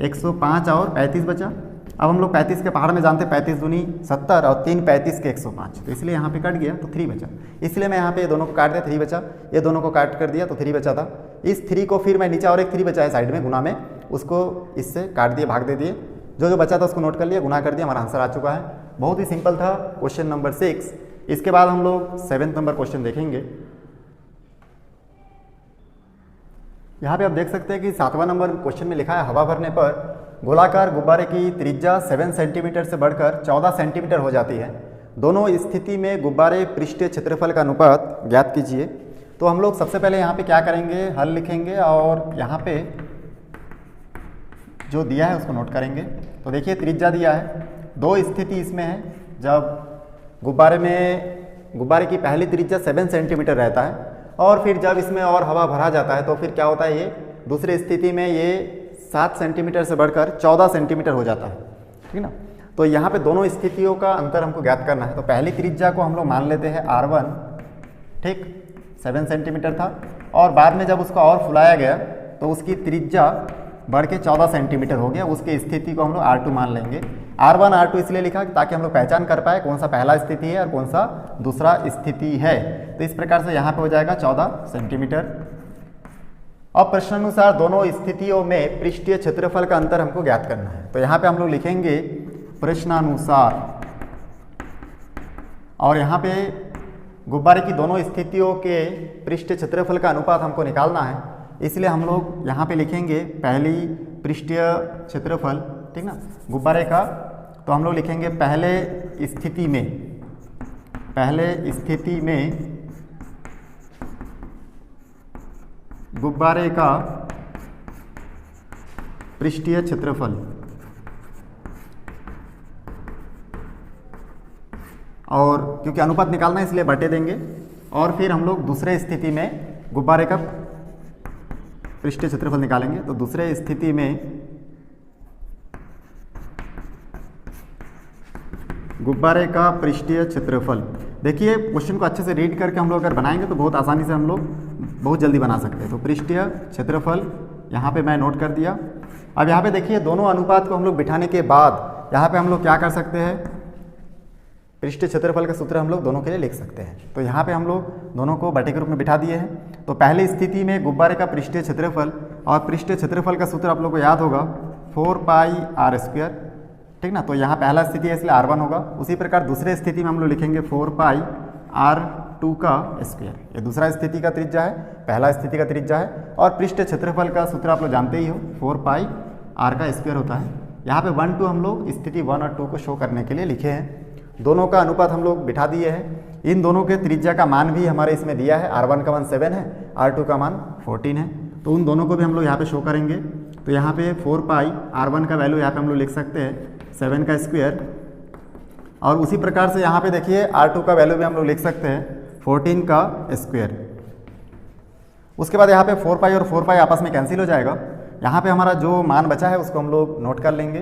105 और 35 बचा। अब हम लोग 35 के पहाड़ में जानते हैं 35 दूनी 70 और 3 35 के 105, तो इसलिए यहाँ पे कट गया तो 3 बचा। इसलिए मैं यहाँ पे ये दोनों को काट दिया, 3 बचा। ये दोनों को काट कर दिया तो 3 बचा था। इस 3 को फिर मैं नीचे और एक 3 बचा है साइड में गुना में, उसको इससे काट दिए, भाग दे दिए। जो बचा था उसको नोट कर लिया, गुना कर दिया, हमारा आंसर आ चुका है। बहुत ही सिंपल था क्वेश्चन नंबर 6। इसके बाद हम लोग 7 नंबर क्वेश्चन देखेंगे। यहाँ पे आप देख सकते हैं कि 7वां नंबर क्वेश्चन में लिखा है हवा भरने पर गोलाकार गुब्बारे की त्रिज्या 7 सेंटीमीटर से बढ़कर 14 सेंटीमीटर हो जाती है। दोनों स्थिति में गुब्बारे पृष्ठीय क्षेत्रफल का अनुपात ज्ञात कीजिए। तो हम लोग सबसे पहले यहाँ पे क्या करेंगे, हल लिखेंगे और यहाँ पे जो दिया है उसको नोट करेंगे। तो देखिए त्रिज्या दिया है, 2 स्थिति इसमें है। जब गुब्बारे की पहली त्रिज्या 7 सेंटीमीटर रहता है और फिर जब इसमें और हवा भरा जाता है तो फिर क्या होता है, ये दूसरी स्थिति में ये 7 सेंटीमीटर से बढ़कर 14 सेंटीमीटर हो जाता है, ठीक ना। तो यहाँ पे दोनों स्थितियों का अंतर हमको ज्ञात करना है। तो पहली त्रिज्या को हम लोग मान लेते हैं R1, ठीक, 7 सेंटीमीटर था और बाद में जब उसका और फुलाया गया तो उसकी त्रिज्या बढ़ के 14 सेंटीमीटर हो गया। उसकी स्थिति को हम लोग R2 मान लेंगे। R1 R2 इसलिए लिखा ताकि हम लोग पहचान कर पाए कौन सा पहला स्थिति है और कौन सा दूसरा स्थिति है। तो इस प्रकार से यहाँ पे हो जाएगा 14 सेंटीमीटर। अब प्रश्नानुसार दोनों स्थितियों में पृष्ठीय क्षेत्रफल का अंतर हमको ज्ञात करना है। तो यहाँ पे हम लोग लिखेंगे प्रश्नानुसार और यहाँ पे गुब्बारे की दोनों स्थितियों के पृष्ठीय क्षेत्रफल का अनुपात हमको निकालना है, इसलिए हम लोग यहाँ पे लिखेंगे पहली पृष्ठीय क्षेत्रफल, ठीक ना, गुब्बारे का। तो हम लोग लिखेंगे पहले स्थिति में गुब्बारे का पृष्ठीय क्षेत्रफल, और क्योंकि अनुपात निकालना है इसलिए बटे देंगे। और फिर हम लोग दूसरे स्थिति में गुब्बारे का पृष्ठीय क्षेत्रफल निकालेंगे। तो दूसरे स्थिति में गुब्बारे का पृष्ठीय क्षेत्रफल, देखिए क्वेश्चन को अच्छे से रीड करके हम लोग अगर बनाएंगे तो बहुत आसानी से हम लोग बहुत जल्दी बना सकते हैं। तो पृष्ठीय क्षेत्रफल यहाँ पे मैं नोट कर दिया। अब यहाँ पे देखिए दोनों अनुपात को हम लोग बिठाने के बाद यहाँ पे हम लोग क्या कर सकते हैं, पृष्ठीय क्षेत्रफल का सूत्र हम लोग दोनों के लिए लिख सकते हैं। तो यहाँ पे हम लोग दोनों को बटे के रूप में बिठा दिए हैं। तो पहली स्थिति में गुब्बारे का पृष्ठीय क्षेत्रफल, और पृष्ठीय क्षेत्रफल का सूत्र आप लोग को याद होगा 4πr², ठीक ना। तो यहाँ पहला स्थिति है इसलिए r1 होगा। उसी प्रकार दूसरे स्थिति में हम लोग लिखेंगे 4πr² का स्क्वायर। ये दूसरा स्थिति का त्रिज्या है, पहला स्थिति का त्रिज्या है। और पृष्ठीय क्षेत्रफल का सूत्र आप लोग जानते ही हो, 4πr का स्क्वायर होता है। यहाँ पे 1 2 हम लोग स्थिति 1 और 2 को शो करने के लिए लिखे हैं। दोनों का अनुपात हम लोग बिठा दिए हैं। इन दोनों के त्रिज्या का मान भी हमारे इसमें दिया है, r1 का मान 7 है, r2 का मान 14 है। तो उन दोनों को भी हम लोग यहाँ पे शो करेंगे। तो यहाँ पे 4πr1 का वैल्यू यहाँ पे हम लोग लिख सकते हैं 7 का स्क्वायर, और उसी प्रकार से यहाँ पे देखिए r2 का वैल्यू भी हम लोग लिख सकते हैं 14 का स्क्वायर। उसके बाद यहाँ पे 4π और 4π आपस में कैंसिल हो जाएगा। यहाँ पे हमारा जो मान बचा है उसको हम लोग नोट कर लेंगे।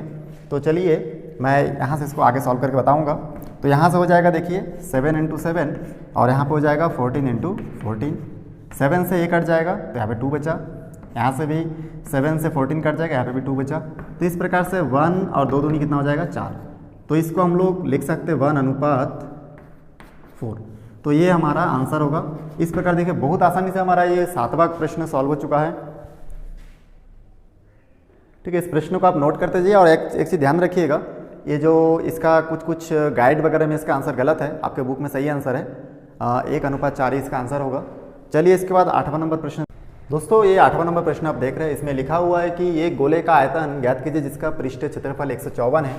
तो चलिए मैं यहाँ से इसको आगे सॉल्व करके बताऊँगा। तो यहाँ से हो जाएगा देखिए 7 × 7, और यहाँ पे हो जाएगा 14 × 14। 7 से 1 कट जाएगा तो यहाँ पे 2 बचा, यहाँ से भी 7 से 14 कट जाएगा, यहाँ पे भी 2 बचा। तो इस प्रकार से 1 और 2 दूनी कितना हो जाएगा 4। तो इसको हम लोग लिख सकते हैं 1:4। तो ये हमारा आंसर होगा। इस प्रकार देखिए बहुत आसानी से हमारा ये 7वां प्रश्न सॉल्व हो चुका है। ठीक है, इस प्रश्न को आप नोट करते जाइए। और एक चीज़ ध्यान रखिएगा, ये जो इसका कुछ गाइड वगैरह में इसका आंसर गलत है, आपके बुक में सही आंसर है 1:4 इसका आंसर होगा। चलिए इसके बाद 8वां नंबर प्रश्न। दोस्तों ये 8वां नंबर प्रश्न आप देख रहे हैं, इसमें लिखा हुआ है कि ये गोले का आयतन ज्ञात कीजिए जिसका पृष्ठीय क्षेत्रफल 154 है।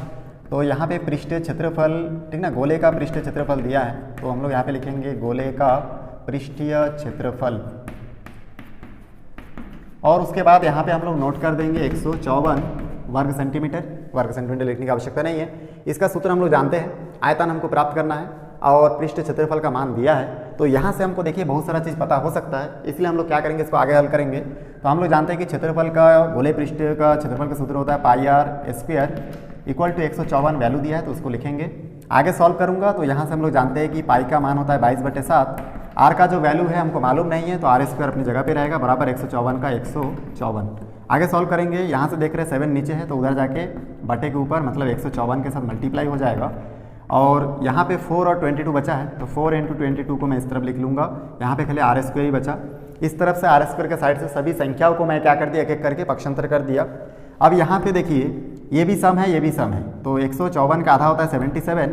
तो यहाँ पे पृष्ठीय क्षेत्रफल, ठीक ना, गोले का पृष्ठीय क्षेत्रफल दिया है। तो हम लोग यहाँ पे लिखेंगे गोले का पृष्ठीय क्षेत्रफल, और उसके बाद यहाँ पे हम लोग नोट कर देंगे 154 वर्ग सेंटीमीटर। वर्ग सेंटीमीटर लिखने की आवश्यकता नहीं है, इसका सूत्र हम लोग जानते हैं। आयतन हमको प्राप्त करना है और पृष्ठीय क्षेत्रफल का मान दिया है। तो यहाँ से हमको देखिए बहुत सारा चीज़ पता हो सकता है, इसलिए हम लोग क्या करेंगे, इसको आगे हल करेंगे। तो हम लोग जानते हैं कि क्षेत्रफल का, गोले पृष्ठीय का क्षेत्रफल का सूत्र होता है πr² = 154 वैल्यू दिया है, तो उसको लिखेंगे। आगे सॉल्व करूँगा तो यहाँ से हम लोग जानते हैं कि पाई का मान होता है 22/7। आर का जो वैल्यू है हमको मालूम नहीं है, तो r² अपनी जगह पे रहेगा, बराबर 154 का 154। आगे सॉल्व करेंगे, यहाँ से देख रहे हैं 7 नीचे है, तो उधर जाके बटे के ऊपर मतलब 154 के साथ मल्टीप्लाई हो जाएगा। और यहाँ पे 4 और 22 बचा है, तो 4 × 22 को मैं इस तरफ लिख लूँगा। यहाँ पे खाली r² ही बचा। इस तरफ से r² के साइड से सभी संख्याओं को मैं क्या कर दिया, एक एक करके पक्षांतर कर दिया। अब यहाँ पे देखिए ये भी सम है, ये भी सम है। तो 154 का आधा होता है 77,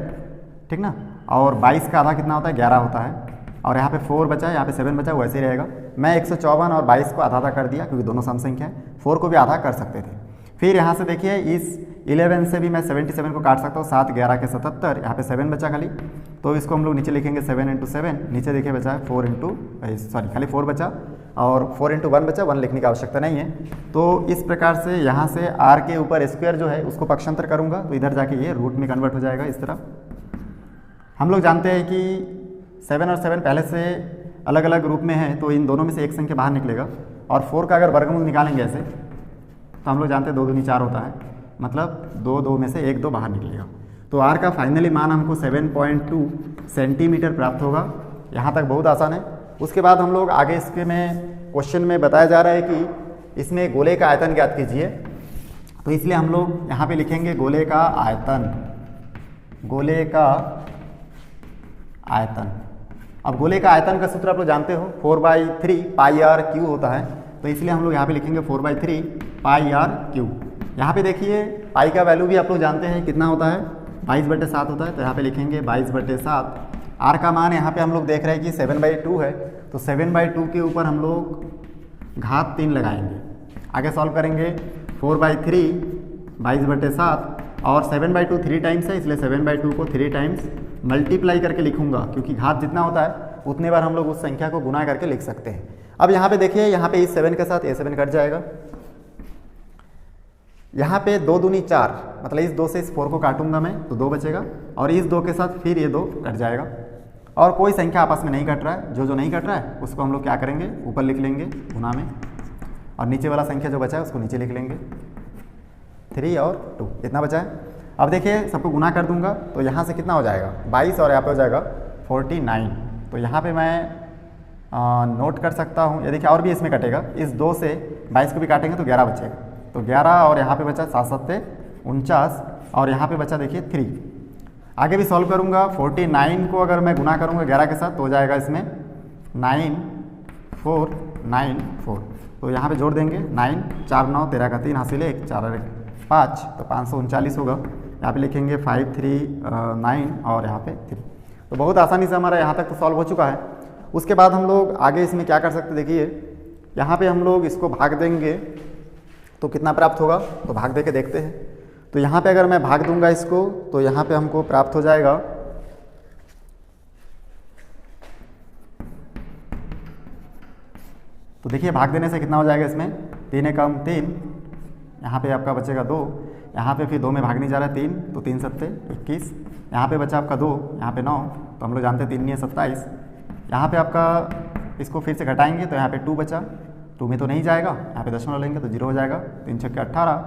ठीक ना, और 22 का आधा कितना होता है 11 होता है। और यहाँ पे 4 बचा है, यहाँ पे 7 बचा, वैसे ही रहेगा। मैं 154 और 22 को आधा कर दिया क्योंकि दोनों सम संख्या है। 4 को भी आधा कर सकते थे। फिर यहाँ से देखिए इस 11 से भी मैं 77 को काट सकता हूँ, 7 11 के 77, यहाँ पे 7 बचा खाली। तो इसको हम लोग नीचे लिखेंगे 7 × 7। नीचे देखिए बचा है 4 खाली 4 बचा, और 4 × 1 बचा, 1 लिखने की आवश्यकता नहीं है। तो इस प्रकार से यहाँ से r के ऊपर स्क्वायर जो है उसको पक्षांतर करूँगा, तो इधर जाके ये रूट में कन्वर्ट हो जाएगा इस तरफ। हम लोग जानते हैं कि 7 और 7 पहले से अलग अलग रूप में है, तो इन दोनों में से एक संख्या बाहर निकलेगा। और 4 का अगर वर्गमूल निकालेंगे ऐसे, तो हम लोग जानते हैं 2 दूनी 4 होता है, मतलब 2 में से 1 2 बाहर निकलेगा। तो r का फाइनली मान हमको 7.2 सेंटीमीटर प्राप्त होगा। यहाँ तक बहुत आसान है। उसके बाद हम लोग आगे इसके में क्वेश्चन में बताया जा रहा है कि इसमें गोले का आयतन ज्ञात कीजिए। तो इसलिए हम लोग यहाँ पे लिखेंगे गोले का आयतन। गोले का आयतन, अब गोले का आयतन का सूत्र आप लोग जानते हो 4/3 πr³ होता है। तो इसलिए हम लोग यहाँ पे लिखेंगे 4/3 πr³। यहाँ पे देखिए पाई का वैल्यू भी आप लोग जानते हैं कितना होता है 22/7 होता है। तो यहाँ पे लिखेंगे 22/7 आर का मान यहाँ पे हम लोग देख रहे हैं कि 7/2 है, तो 7/2 के ऊपर हम लोग घात 3 लगाएंगे। आगे सॉल्व करेंगे 4/3 22/7 और 7/2 3 टाइम्स है, इसलिए 7/2 को 3 टाइम्स मल्टीप्लाई करके लिखूंगा, क्योंकि घात जितना होता है उतने बार हम लोग उस संख्या को गुना करके लिख सकते हैं। अब यहाँ पे देखिए, यहाँ पे इस 7 के साथ ये 7 कट जाएगा, यहाँ पे 2 दूनी 4, मतलब इस 2 से इस 4 को काटूंगा मैं तो 2 बचेगा, और इस 2 के साथ फिर ये 2 कट जाएगा, और कोई संख्या आपस में नहीं कट रहा है। जो नहीं कट रहा है उसको हम लोग क्या करेंगे, ऊपर लिख लेंगे गुना में, और नीचे वाला संख्या जो बचा है उसको नीचे लिख लेंगे। 3 और 2 इतना बचा है। अब देखिए सबको गुना कर दूंगा तो यहाँ से कितना हो जाएगा 22 और यहाँ पे हो जाएगा 49। तो यहाँ पे मैं नोट कर सकता हूँ, ये देखिए और भी इसमें कटेगा, इस 2 से 22 को भी काटेंगे तो 11 बचेगा, तो 11 और यहाँ पे बचा 7 7 49 और यहाँ पे बचा देखिए 3। आगे भी सॉल्व करूँगा, 49 को अगर मैं गुना करूँगा 11 के साथ तो हो जाएगा इसमें 9494, तो यहाँ पे जोड़ देंगे 9 4 9 13 का 3 हासिल 1 4 और 1 5, तो 539 होगा। यहाँ पे लिखेंगे 539 और यहाँ पे 3। तो बहुत आसानी से हमारा यहाँ तक तो सॉल्व हो चुका है। उसके बाद हम लोग आगे इसमें क्या कर सकते, देखिए यहाँ पे हम लोग इसको भाग देंगे तो कितना प्राप्त होगा, तो भाग दे के देखते हैं। तो यहाँ पे अगर मैं भाग दूंगा इसको तो यहाँ पे हमको प्राप्त हो जाएगा तो देखिए भाग देने से कितना हो जाएगा इसमें 3 एकम 3, यहाँ पे आपका बचेगा 2, यहाँ पे फिर 2 में भागने जा रहा है 3, तो 3 7 21, यहाँ पे बचा आपका 2, यहाँ पे 9, तो हम लोग जानते हैं 3 नहीं है 27। यहाँ पे आपका इसको फिर से घटाएंगे तो यहाँ पे 2 बचा, 2 में तो नहीं जाएगा, यहाँ पे दशमलव लेंगे तो 0 हो जाएगा, 3 छक्के 18,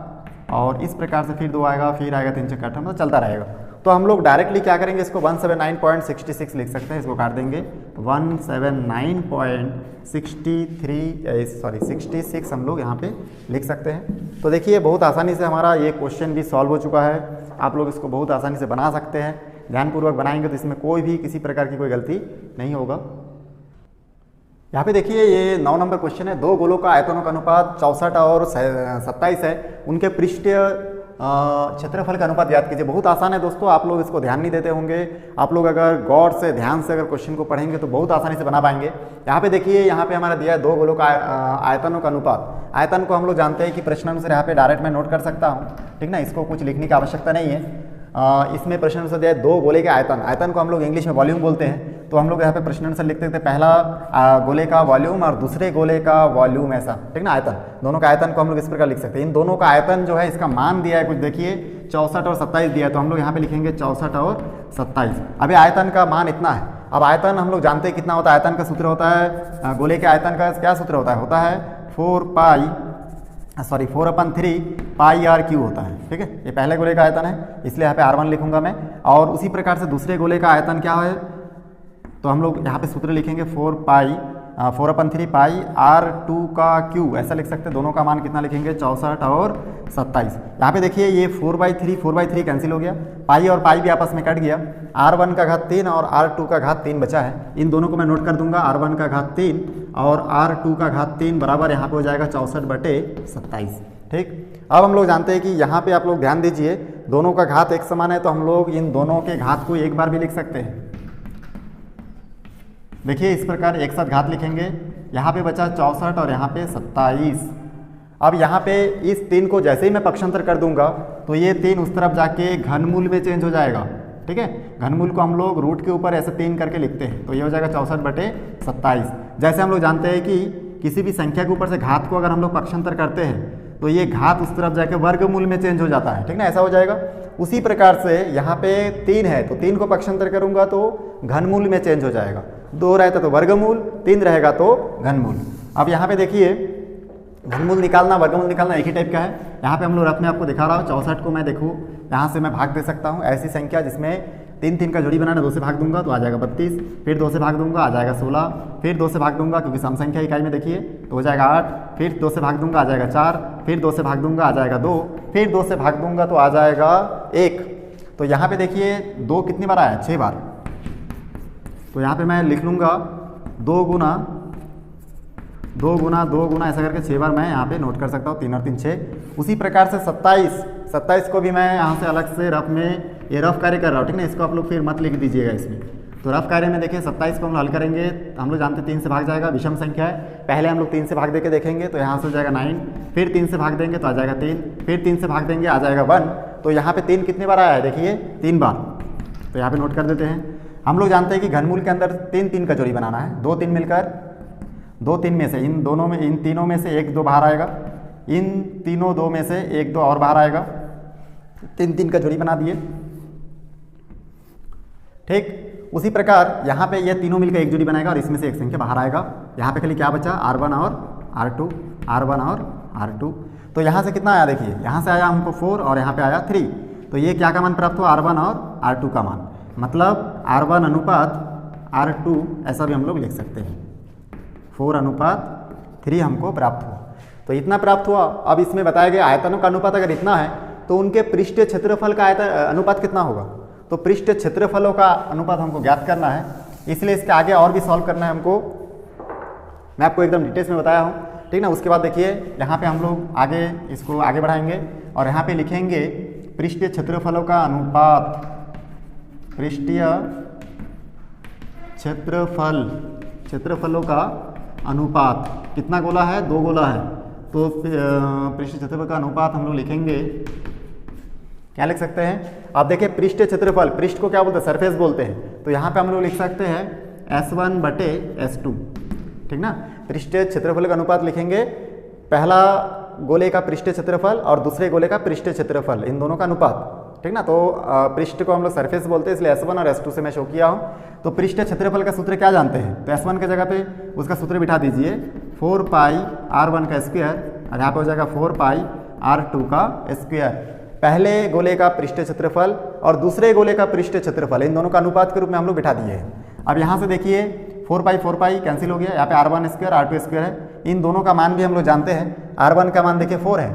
और इस प्रकार से फिर 2 आएगा, फिर आएगा 3 छक्के 18, मतलब चलता रहेगा। तो हम लोग डायरेक्टली क्या करेंगे, इसको 179.66 लिख सकते हैं, इसको काट देंगे 179.66 हम लोग यहाँ पे लिख सकते हैं। तो देखिए बहुत आसानी से हमारा ये क्वेश्चन भी सॉल्व हो चुका है। आप लोग इसको बहुत आसानी से बना सकते हैं, ध्यानपूर्वक बनाएंगे तो इसमें कोई भी किसी प्रकार की कोई गलती नहीं होगा। यहाँ पे देखिए ये 9 नंबर क्वेश्चन है, 2 गोलों का आयतनों का अनुपात 64 और 27 है, उनके पृष्ठीय क्षेत्रफल का अनुपात ज्ञात कीजिए। बहुत आसान है दोस्तों, आप लोग इसको ध्यान नहीं देते होंगे, आप लोग अगर गौर से ध्यान से अगर क्वेश्चन को पढ़ेंगे तो बहुत आसानी से बना पाएंगे। यहाँ पे देखिए, यहाँ पे हमारा दिया है 2 गोलों का आयतनों का अनुपात। आयतन को हम लोग जानते हैं कि प्रश्नानुसार यहाँ पे डायरेक्ट मैं नोट कर सकता हूँ, ठीक ना, इसको कुछ लिखने की आवश्यकता नहीं है। इसमें प्रश्नानुसार दिया है 2 गोले के आयतन, आयतन को हम लोग इंग्लिश में वॉल्यूम बोलते हैं, तो हम लोग यहाँ पे प्रश्नानुसार लिखते थे पहला गोले का वॉल्यूम और दूसरे गोले का वॉल्यूम, ऐसा ठीक ना, आयतन, दोनों का आयतन को हम लोग इस प्रकार लिख सकते हैं। इन दोनों का आयतन जो है इसका मान दिया है कुछ, देखिए 64 और 27 दिया है, तो हम लोग यहाँ पे लिखेंगे 64 और 27। अभी आयतन का मान इतना है। अब आयतन हम लोग जानते हैं कितना होता है, आयतन का सूत्र होता है, गोले के आयतन का क्या सूत्र होता है 4/3 पाई आर क्यू होता है, ठीक है। ये पहले गोले का आयतन है, इसलिए यहाँ पे R1 लिखूंगा मैं, और उसी प्रकार से दूसरे गोले का आयतन क्या है, तो हम लोग यहाँ पे सूत्र लिखेंगे 4/3 पाई R2 का क्यू, ऐसा लिख सकते हैं। दोनों का मान कितना लिखेंगे 64 और 27। यहाँ पे देखिए ये 4/3 कैंसिल हो गया, पाई और पाई भी आपस में कट गया, R1 का घात 3 और R2 का घात 3 बचा है। इन दोनों को मैं नोट कर दूंगा, R1 का घात 3 और R2 का घात 3 बराबर यहाँ पे हो जाएगा 64/27, ठीक। अब हम लोग जानते हैं कि यहाँ पे आप लोग ध्यान दीजिए, दोनों का घात एक समान है, तो हम लोग इन दोनों के घात को एक बार भी लिख सकते हैं। देखिए इस प्रकार एक साथ घात लिखेंगे, यहाँ पे बचा 64 और यहाँ पे 27। अब यहाँ पे इस 3 को जैसे ही मैं पक्षांतर कर दूंगा तो ये 3 उस तरफ जाके घनमूल में चेंज हो जाएगा, ठीक है। घनमूल को हम लोग रूट के ऊपर ऐसे 3 करके लिखते हैं, तो ये हो जाएगा 64/27। जैसे हम लोग जानते हैं कि किसी भी संख्या के ऊपर से घात को अगर हम लोग पक्षांतर करते हैं तो ये घात उस तरफ जाके वर्गमूल में चेंज हो जाता है, ठीक ना, ऐसा हो जाएगा। उसी प्रकार से यहाँ पे 3 है तो 3 को पक्षांतर करूंगा तो घनमूल में चेंज हो जाएगा, 2 रहता तो वर्गमूल, 3 रहेगा तो घनमूल। अब यहाँ पे देखिए घनमूल निकालना वर्गमूल निकालना एक ही टाइप का है। यहाँ पे हम लोग रफ में आपको दिखा रहा हूँ, 64 को मैं देखूँ यहाँ से मैं भाग दे सकता हूँ, ऐसी संख्या जिसमें 3 का जोड़ी बनाना, 2 से भाग दूंगा तो आ जाएगा 32, फिर 2 से भाग दूंगा आ जाएगा 16, फिर 2 से भाग दूंगा क्योंकि सम संख्या इकाई में देखिए तो हो जाएगा 8, फिर 2 से भाग दूंगा आ जाएगा 4, फिर 2 से भाग दूंगा आ जाएगा 2, फिर 2 से भाग दूंगा तो आ जाएगा 1। तो यहाँ पे देखिए 2 कितनी बार आया 6 बार, तो यहाँ पे मैं लिख लूँगा 2 गुना ऐसा करके 6 बार मैं यहाँ पे नोट कर सकता हूँ, 3 और 3 6। उसी प्रकार से 27 को भी मैं यहाँ से अलग से रफ में ये रफ कार्य कर रहा हूँ, ठीक ना, इसको आप लोग फिर मत लिख दीजिएगा इसमें। तो रफ कार्य में देखिए 27 को हम हल करेंगे, हम लोग जानते 3 से भाग जाएगा, विषम संख्या है। पहले हम लोग 3 से भाग दे के देखेंगे तो यहाँ से हो जाएगा 9, फिर 3 से भाग देंगे तो आ जाएगा 3, फिर 3 से भाग देंगे आ जाएगा 1। तो यहाँ पे 3 कितने बार आया है देखिए 3 बार। तो यहाँ पे नोट कर देते हैं। हम लोग जानते हैं कि घनमूल के अंदर 3 का जोड़ी बनाना है, 2 3 मिलकर 2 3 में से इन तीनों में से 1 2 बाहर आएगा, इन तीनों 2 में से 1 2 और बाहर आएगा, 3 3 का जोड़ी बना दिए। ठीक उसी प्रकार यहाँ पे ये तीनों मिलकर एक जोड़ी बनाएगा और इसमें से एक संख्या बाहर आएगा। यहाँ पे खाली क्या बचा R1 और R2, R1 और R2। तो यहाँ से कितना आया देखिए, यहाँ से आया हमको 4 और यहाँ पे आया 3। तो ये क्या का मान प्राप्त हुआ, R1 और R2 का मान, मतलब R1 अनुपात R2 ऐसा भी हम लोग लिख सकते हैं। 4 अनुपात 3 हमको प्राप्त हुआ। तो इतना प्राप्त हुआ। अब इसमें बताया गया आयतनों का अनुपात अगर इतना है तो उनके पृष्ठीय क्षेत्रफल का अनुपात कितना होगा। तो पृष्ठीय क्षेत्रफलों का अनुपात हमको ज्ञात करना है, इसलिए इसके आगे और भी सॉल्व करना है हमको। मैं आपको एकदम डिटेल्स में बताया हूँ, ठीक ना। उसके बाद देखिए यहाँ पे हम लोग आगे इसको आगे बढ़ाएंगे और यहाँ पे लिखेंगे पृष्ठीय क्षेत्रफलों का अनुपात, पृष्ठीय क्षेत्रफलों का अनुपात। कितना गोला है, 2 गोला है, तो पृष्ठीय क्षेत्रफल का अनुपात हम लोग लिखेंगे, क्या लिख सकते हैं आप देखिए पृष्ठीय क्षेत्रफल, पृष्ठ को क्या बोलते हैं, सरफेस बोलते हैं। तो यहाँ पे हम लोग लिख सकते हैं S1/S2, ठीक ना। पृष्ठीय क्षेत्रफल का अनुपात लिखेंगे, पहला गोले का पृष्ठीय क्षेत्रफल और दूसरे गोले का पृष्ठीय क्षेत्रफल, इन दोनों का अनुपात, ठीक ना। तो पृष्ठ को हम लोग सरफेस बोलते हैं, इसलिए S1 और S2 से मैं शो किया हूँ। तो पृष्ठीय क्षेत्रफल का सूत्र क्या जानते हैं, तो S1 की जगह पे उसका सूत्र बिठा दीजिए 4πr1 का स्क्वायर और यहाँ पे हो जाएगा 4πr2 का स्क्वायर। पहले गोले का पृष्ठीय क्षेत्रफल और दूसरे गोले का पृष्ठीय क्षेत्रफल, इन दोनों का अनुपात के रूप में हम लोग बिठा दिए हैं। अब यहाँ से देखिए 4π कैंसिल हो गया, यहाँ पे R1 स्क्वायर R2 स्क्वायर है, इन दोनों का मान भी हम लोग जानते हैं। R1 का मान देखिए 4 है,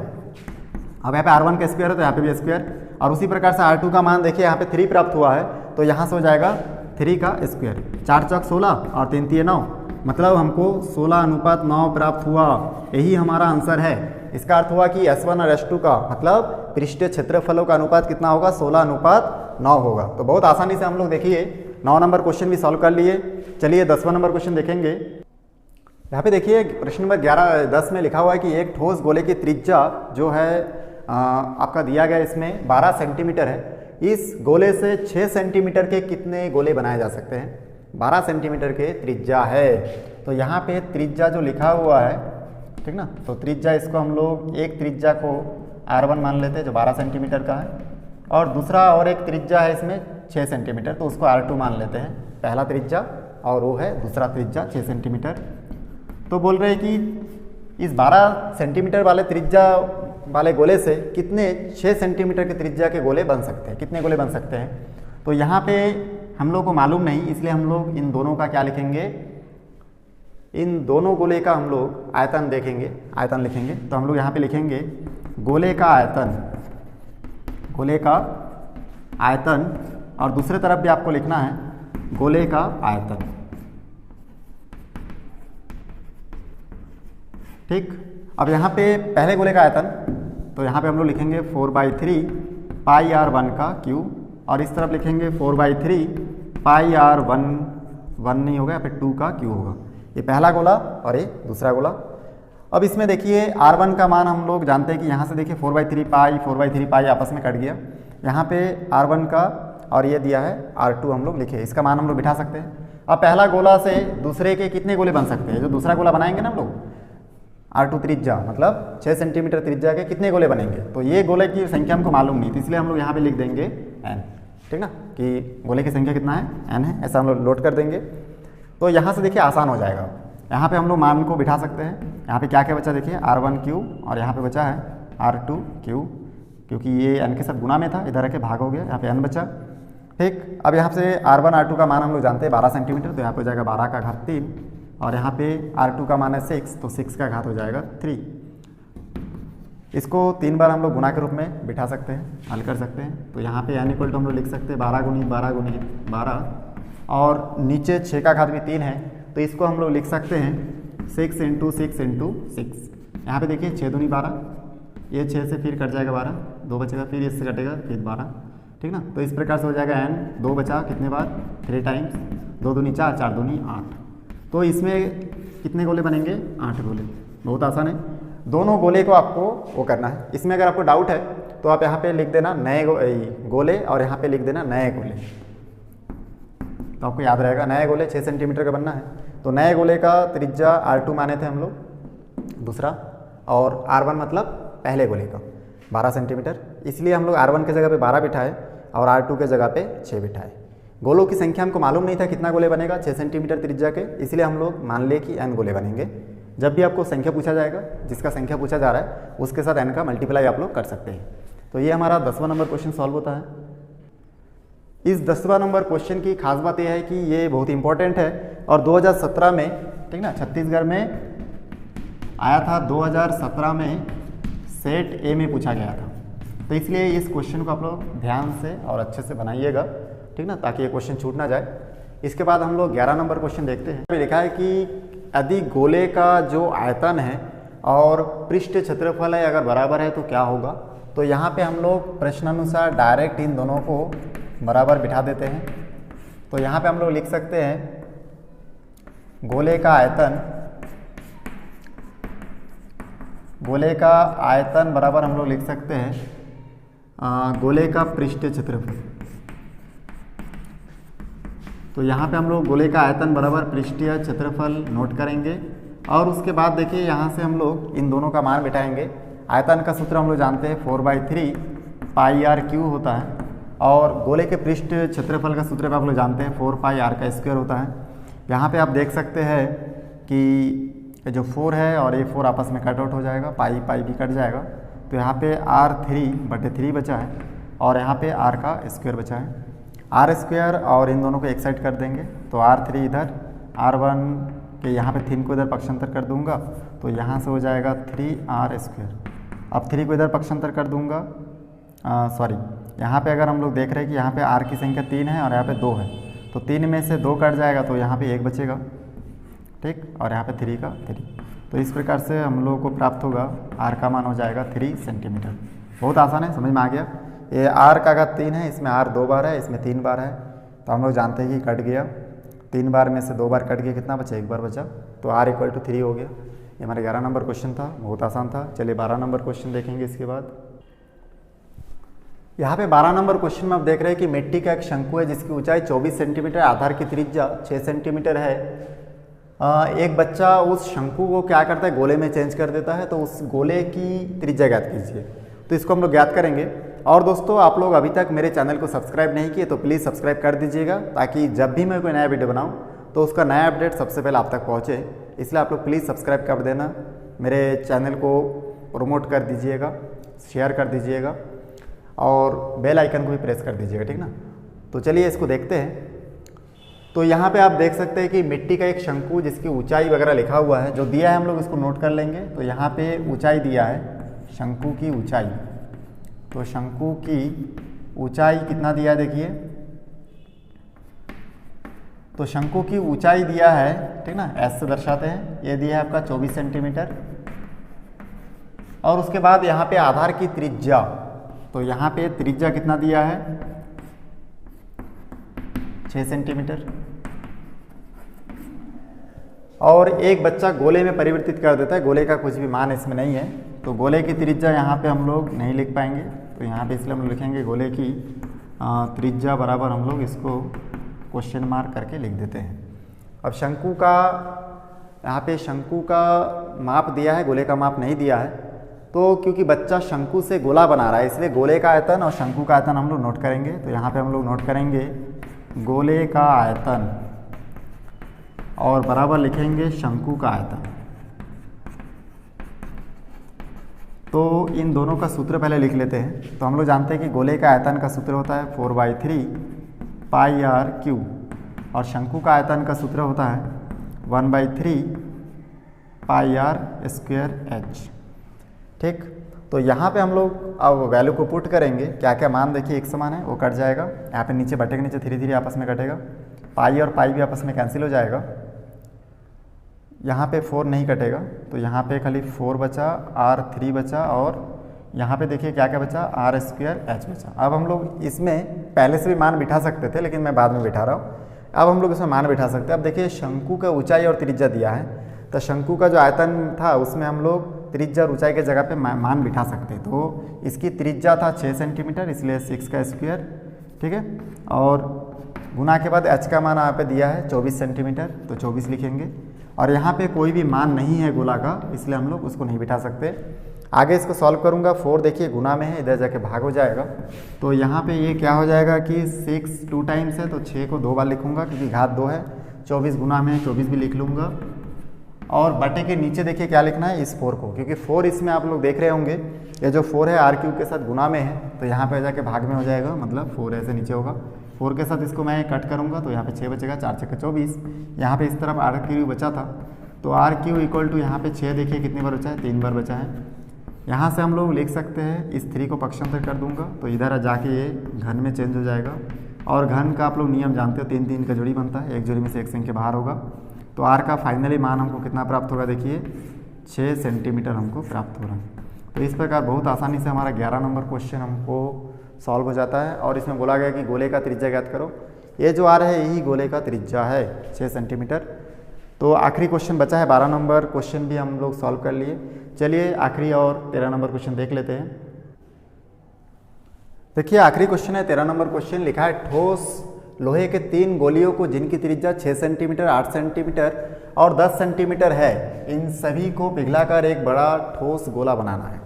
अब यहाँ पे R1 का स्क्वायर है तो यहाँ पे भी स्क्वायर, और उसी प्रकार से R2 का मान देखिए यहाँ पे 3 प्राप्त हुआ है, तो यहाँ से हो जाएगा 3 का स्क्वायर। 4 चौक 16 और 3 3 9, मतलब हमको 16:9 प्राप्त हुआ। यही हमारा आंसर है। इसका अर्थ हुआ कि S1 और S2 का मतलब पृष्ठीय क्षेत्रफलों का अनुपात कितना होगा, 16:9 होगा। तो बहुत आसानी से हम लोग देखिए 9 नंबर क्वेश्चन भी सॉल्व कर लिए। चलिए 10वां नंबर क्वेश्चन देखेंगे। यहाँ पे देखिए प्रश्न नंबर 10 में लिखा हुआ है कि एक ठोस गोले की त्रिज्या जो है आपका दिया गया इसमें 12 सेंटीमीटर है। इस गोले से 6 सेंटीमीटर के कितने गोले बनाए जा सकते हैं। 12 सेंटीमीटर के त्रिज्या है, तो यहाँ पे त्रिज्या जो लिखा हुआ है, ठीक ना, तो त्रिज्या इसको हम लोग एक त्रिज्या को R1 मान लेते हैं जो 12 सेंटीमीटर का है, और दूसरा और एक त्रिज्या है इसमें 6 सेंटीमीटर, तो उसको R2 मान लेते हैं, पहला त्रिज्या, और वो है दूसरा त्रिज्या 6 सेंटीमीटर। तो बोल रहे हैं कि इस 12 सेंटीमीटर वाले त्रिज्या वाले गोले से कितने 6 सेंटीमीटर के त्रिज्या के गोले बन सकते हैं, कितने गोले बन सकते हैं। तो यहाँ पे हम लोग को मालूम नहीं, इसलिए हम लोग इन दोनों का क्या लिखेंगे, इन दोनों गोले का हम लोग आयतन देखेंगे, आयतन लिखेंगे। तो हम लोग यहाँ पे लिखेंगे गोले का आयतन, गोले का आयतन, और दूसरे तरफ भी आपको लिखना है गोले का आयतन, ठीक। अब यहाँ पे पहले गोले का आयतन, तो यहाँ पे हम लोग लिखेंगे 4/3 πr1 का क्यूब, और इस तरफ लिखेंगे 4/3 πr1 नहीं होगा, यहाँ पे 2 का क्यूब होगा। ये पहला गोला और ये दूसरा गोला। अब इसमें देखिए R1 का मान हम लोग जानते हैं कि यहाँ से देखिए 4/3 पाई आपस में कट गया। यहाँ पे R1 का और ये दिया है R2 हम लोग लिखे, इसका मान हम लोग बिठा सकते हैं। अब पहला गोला से दूसरे के कितने गोले बन सकते हैं, जो दूसरा गोला बनाएंगे ना हम लोग R2 त्रिज्या, मतलब 6 सेंटीमीटर त्रिज्या के कितने गोले बनेंगे। तो ये गोले की संख्या हमको मालूम नहीं थी, इसलिए हम लोग यहाँ पे लिख देंगे n, ठीक ना, कि गोले की संख्या कितना है, n है, ऐसा हम लोग लोड कर देंगे। तो यहाँ से देखिए आसान हो जाएगा, यहाँ पे हम लोग मान को बिठा सकते हैं। यहाँ पे क्या क्या बचा देखिए R1 क्यूब, और यहाँ पे बचा है R2 क्यूब, क्योंकि ये n के साथ गुना में था, इधर के भाग हो गया, यहाँ पे n बचा, ठीक। अब यहाँ से R1 R2 का मान हम लोग जानते हैं 12 सेंटीमीटर, तो यहाँ पे हो जाएगा 12 का घात 3, और यहाँ पे R2 का मान है 6, तो 6 का घात हो जाएगा 3। इसको 3 बार हम लोग गुना के रूप में बिठा सकते हैं, हल कर सकते हैं। तो यहाँ पे n इक्वल टू हम लोग लिख सकते हैं 12 × 12 × 12, और नीचे 6 का घात भी 3 है, तो इसको हम लोग लिख सकते हैं 6 × 6 × 6। यहाँ पे देखिए 6 दूनी 12, ये 6 से फिर कट जाएगा 12, 2 बचेगा, फिर इससे कटेगा फिर 12, ठीक ना। तो इस प्रकार से हो जाएगा n, 2 बचा कितने बार 3 टाइम्स, 2 दूनी 4, 4 दूनी 8। तो इसमें कितने गोले बनेंगे 8 गोले। बहुत आसान है, दोनों गोले को आपको वो करना है। इसमें अगर आपको डाउट है तो आप यहाँ पे लिख देना नए गोले और यहाँ पे लिख देना नए गोले, तो आपको याद रहेगा। नए गोले 6 सेंटीमीटर का बनना है, तो नए गोले का त्रिज्या R2 माने थे हम लोग दूसरा, और R1 मतलब पहले गोले का 12 सेंटीमीटर, इसलिए हम लोग R1 के जगह पे 12 बिठाए और R2 के जगह पे 6 बिठाए। गोलों की संख्या हमको मालूम नहीं था कितना गोले बनेगा 6 सेंटीमीटर त्रिज्या के, इसलिए हम लोग मान लिए कि n गोले बनेंगे। जब भी आपको संख्या पूछा जाएगा, जिसका संख्या पूछा जा रहा है उसके साथ n का मल्टीप्लाई आप लोग कर सकते हैं। तो ये हमारा 10वां नंबर क्वेश्चन सॉल्व होता है। इस 10वां नंबर क्वेश्चन की खास बात यह है कि ये बहुत इंपॉर्टेंट है और 2017 में, ठीक ना, छत्तीसगढ़ में आया था। 2017 में सेट ए में पूछा गया था, तो इसलिए इस क्वेश्चन को आप लोग ध्यान से और अच्छे से बनाइएगा, ठीक ना, ताकि ये क्वेश्चन छूट ना जाए। इसके बाद हम लोग 11 नंबर क्वेश्चन देखते हैं। लिखा है कि यदि गोले का जो आयतन है और पृष्ठ क्षेत्रफल है अगर बराबर है तो क्या होगा। तो यहाँ पे हम लोग प्रश्नानुसार डायरेक्ट इन दोनों को बराबर बिठा देते हैं। तो यहाँ पे हम लोग लिख सकते हैं गोले का आयतन बराबर हम लोग लिख सकते हैं गोले का पृष्ठीय क्षेत्रफल। तो यहाँ पे हम लोग गोले का आयतन बराबर पृष्ठीय क्षेत्रफल नोट करेंगे और उसके बाद देखिए यहाँ से हम लोग इन दोनों का मान बिठाएंगे। आयतन का सूत्र हम लोग जानते हैं 4/3 पाई r क्यू होता है, और गोले के पृष्ठ क्षेत्रफल का सूत्र आप लोग जानते हैं 4 पाई r का स्क्वायर होता है। यहाँ पे आप देख सकते हैं कि जो 4 है और ये 4 आपस में कट आउट हो जाएगा, पाई पाई भी कट जाएगा। तो यहाँ पे r3/3 बचा है और यहाँ पे r का स्क्वायर बचा है, r स्क्वायर, और इन दोनों को एक साइड कर देंगे। तो r3 इधर, r1 के यहाँ पे 3 को इधर पक्षांतर कर दूंगा तो यहाँ से हो जाएगा 3r स्क्वायर। अब 3 को इधर पक्षांतर कर दूंगा, सॉरी, यहाँ पे अगर हम लोग देख रहे हैं कि यहाँ पे r की संख्या 3 है और यहाँ पे 2 है, तो 3 में से 2 कट जाएगा तो यहाँ पे 1 बचेगा, ठीक, और यहाँ पे 3 का 3। तो इस प्रकार से हम लोगों को प्राप्त होगा r का मान हो जाएगा 3 सेंटीमीटर। बहुत आसान है, समझ में आ गया। ये r का घात 3 है, इसमें r 2 बार है, इसमें 3 बार है, तो हम लोग जानते हैं कि कट गया। 3 बार में से 2 बार कट गया, कितना बचा, 1 बार बचा, तो r = 3 हो गया। ये हमारा 11 नंबर क्वेश्चन था, बहुत आसान था। चलिए 12 नंबर क्वेश्चन देखेंगे इसके बाद। यहाँ पे 12 नंबर क्वेश्चन में आप देख रहे हैं कि मिट्टी का एक शंकु है जिसकी ऊंचाई 24 सेंटीमीटर, आधार की त्रिज्या 6 सेंटीमीटर है। एक बच्चा उस शंकु को क्या करता है, गोले में चेंज कर देता है। तो उस गोले की त्रिज्या ज्ञात कीजिए। तो इसको हम लोग ज्ञात करेंगे। और दोस्तों, आप लोग अभी तक मेरे चैनल को सब्सक्राइब नहीं किए तो प्लीज़ सब्सक्राइब कर दीजिएगा, ताकि जब भी मैं कोई नया वीडियो बनाऊँ तो उसका नया अपडेट सबसे पहले आप तक पहुँचे। इसलिए आप लोग प्लीज़ सब्सक्राइब कर देना, मेरे चैनल को प्रमोट कर दीजिएगा, शेयर कर दीजिएगा और बेल आइकन को भी प्रेस कर दीजिएगा, ठीक ना। तो चलिए इसको देखते हैं। तो यहाँ पे आप देख सकते हैं कि मिट्टी का एक शंकु जिसकी ऊंचाई वगैरह लिखा हुआ है, जो दिया है हम लोग इसको नोट कर लेंगे। तो यहाँ पे ऊंचाई दिया है, शंकु की ऊंचाई। तो शंकु की ऊंचाई कितना दिया है देखिए, तो शंकु की ऊंचाई दिया है, ठीक ना, एस से दर्शाते हैं। ये दिया है आपका 24 सेंटीमीटर। और उसके बाद यहाँ पे आधार की त्रिज्या, तो यहाँ पे त्रिज्या कितना दिया है, 6 सेंटीमीटर। और एक बच्चा गोले में परिवर्तित कर देता है, गोले का कुछ भी मान इसमें नहीं है, तो गोले की त्रिज्या यहाँ पे हम लोग नहीं लिख पाएंगे। तो यहाँ पे इसलिए हम लोग लिखेंगे गोले की त्रिज्या बराबर, हम लोग इसको क्वेश्चन मार्क करके लिख देते हैं। अब शंकु का, यहाँ पे शंकु का माप दिया है, गोले का माप नहीं दिया है। तो क्योंकि बच्चा शंकु से गोला बना रहा है, इसलिए गोले का आयतन और शंकु का आयतन हम लोग नोट करेंगे। तो यहाँ पे हम लोग नोट करेंगे गोले का आयतन और बराबर लिखेंगे शंकु का आयतन। तो इन दोनों का सूत्र पहले लिख लेते हैं। तो हम लोग जानते हैं कि गोले का आयतन का सूत्र होता है 4/3 पाई r क्यू, और शंकु का आयतन का सूत्र होता है 1/3 पाई r स्क्वायर h, ठीक। तो यहाँ पे हम लोग अब वैल्यू को पुट करेंगे। क्या क्या मान देखिए एक समान है, वो कट जाएगा। यहाँ पे नीचे बटे के नीचे धीरे धीरे आपस में कटेगा, पाई और पाई भी आपस में कैंसिल हो जाएगा। यहाँ पे 4 नहीं कटेगा, तो यहाँ पे खाली 4 बचा, r3 बचा, और यहाँ पे देखिए क्या क्या बचा, आर स्क्वायर एच बचा। अब हम लोग इसमें पहले से भी मान बिठा सकते थे, लेकिन मैं बाद में बिठा रहा हूँ। अब हम लोग इसमें मान बिठा सकते हैं। अब देखिए शंकु का ऊंचाई और त्रिज्या दिया है, तो शंकु का जो आयतन था उसमें हम लोग त्रिज्या और ऊंचाई के जगह पे मान बिठा सकते हैं। तो इसकी त्रिज्या था 6 सेंटीमीटर, इसलिए 6 का स्क्वायर, ठीक है। और गुना के बाद एच का मान यहाँ पे दिया है 24 सेंटीमीटर, तो 24 लिखेंगे। और यहाँ पे कोई भी मान नहीं है गोला का, इसलिए हम लोग उसको नहीं बिठा सकते। आगे इसको सॉल्व करूँगा। 4 देखिए गुना में है, इधर जाके भाग हो जाएगा, तो यहाँ पे ये क्या हो जाएगा कि 6 2 टाइम्स है, तो 6 को 2 बार लिखूँगा क्योंकि घात 2 है। 24 गुना में 24 भी लिख लूँगा। और बटे के नीचे देखिए क्या लिखना है, इस 4 को, क्योंकि 4 इसमें आप लोग देख रहे होंगे ये जो 4 है आर क्यूब के साथ गुना में है, तो यहाँ पे जाके भाग में हो जाएगा, मतलब 4 ऐसे नीचे होगा। 4 के साथ इसको मैं कट करूँगा तो यहाँ पे 6 बचेगा, 4 6 24। यहाँ पे इस तरफ आर क्यूब बचा था, तो आर क्यूब इक्वल टू यहाँ पे 6 देखिए कितनी बार बचा है, 3 बार बचा है। यहाँ से हम लोग लिख सकते हैं, इस 3 को पक्षांतर कर दूंगा तो इधर जाके ये घन में चेंज हो जाएगा। और घन का आप लोग नियम जानते हो, 3 3 का जोड़ी बनता है, एक जोड़ी में से एक संख्या बाहर होगा। तो आर का फाइनली मान हमको कितना प्राप्त होगा, देखिए 6 सेंटीमीटर हमको प्राप्त हो रहा है। तो इस प्रकार बहुत आसानी से हमारा 11 नंबर क्वेश्चन हमको सॉल्व हो जाता है। और इसमें बोला गया कि गोले का त्रिज्या ज्ञात करो। ये जो आ रहा है यही गोले का त्रिज्या है, 6 सेंटीमीटर। तो आखिरी क्वेश्चन बचा है, 12 नंबर क्वेश्चन भी हम लोग सॉल्व कर लिए। चलिए आखिरी और 13 नंबर क्वेश्चन देख लेते हैं। देखिए आखिरी क्वेश्चन है 13 नंबर क्वेश्चन। लिखा है ठोस लोहे के 3 गोलियों को जिनकी त्रिज्या 6 सेंटीमीटर 8 सेंटीमीटर और 10 सेंटीमीटर है, इन सभी को पिघलाकर एक बड़ा ठोस गोला बनाना है।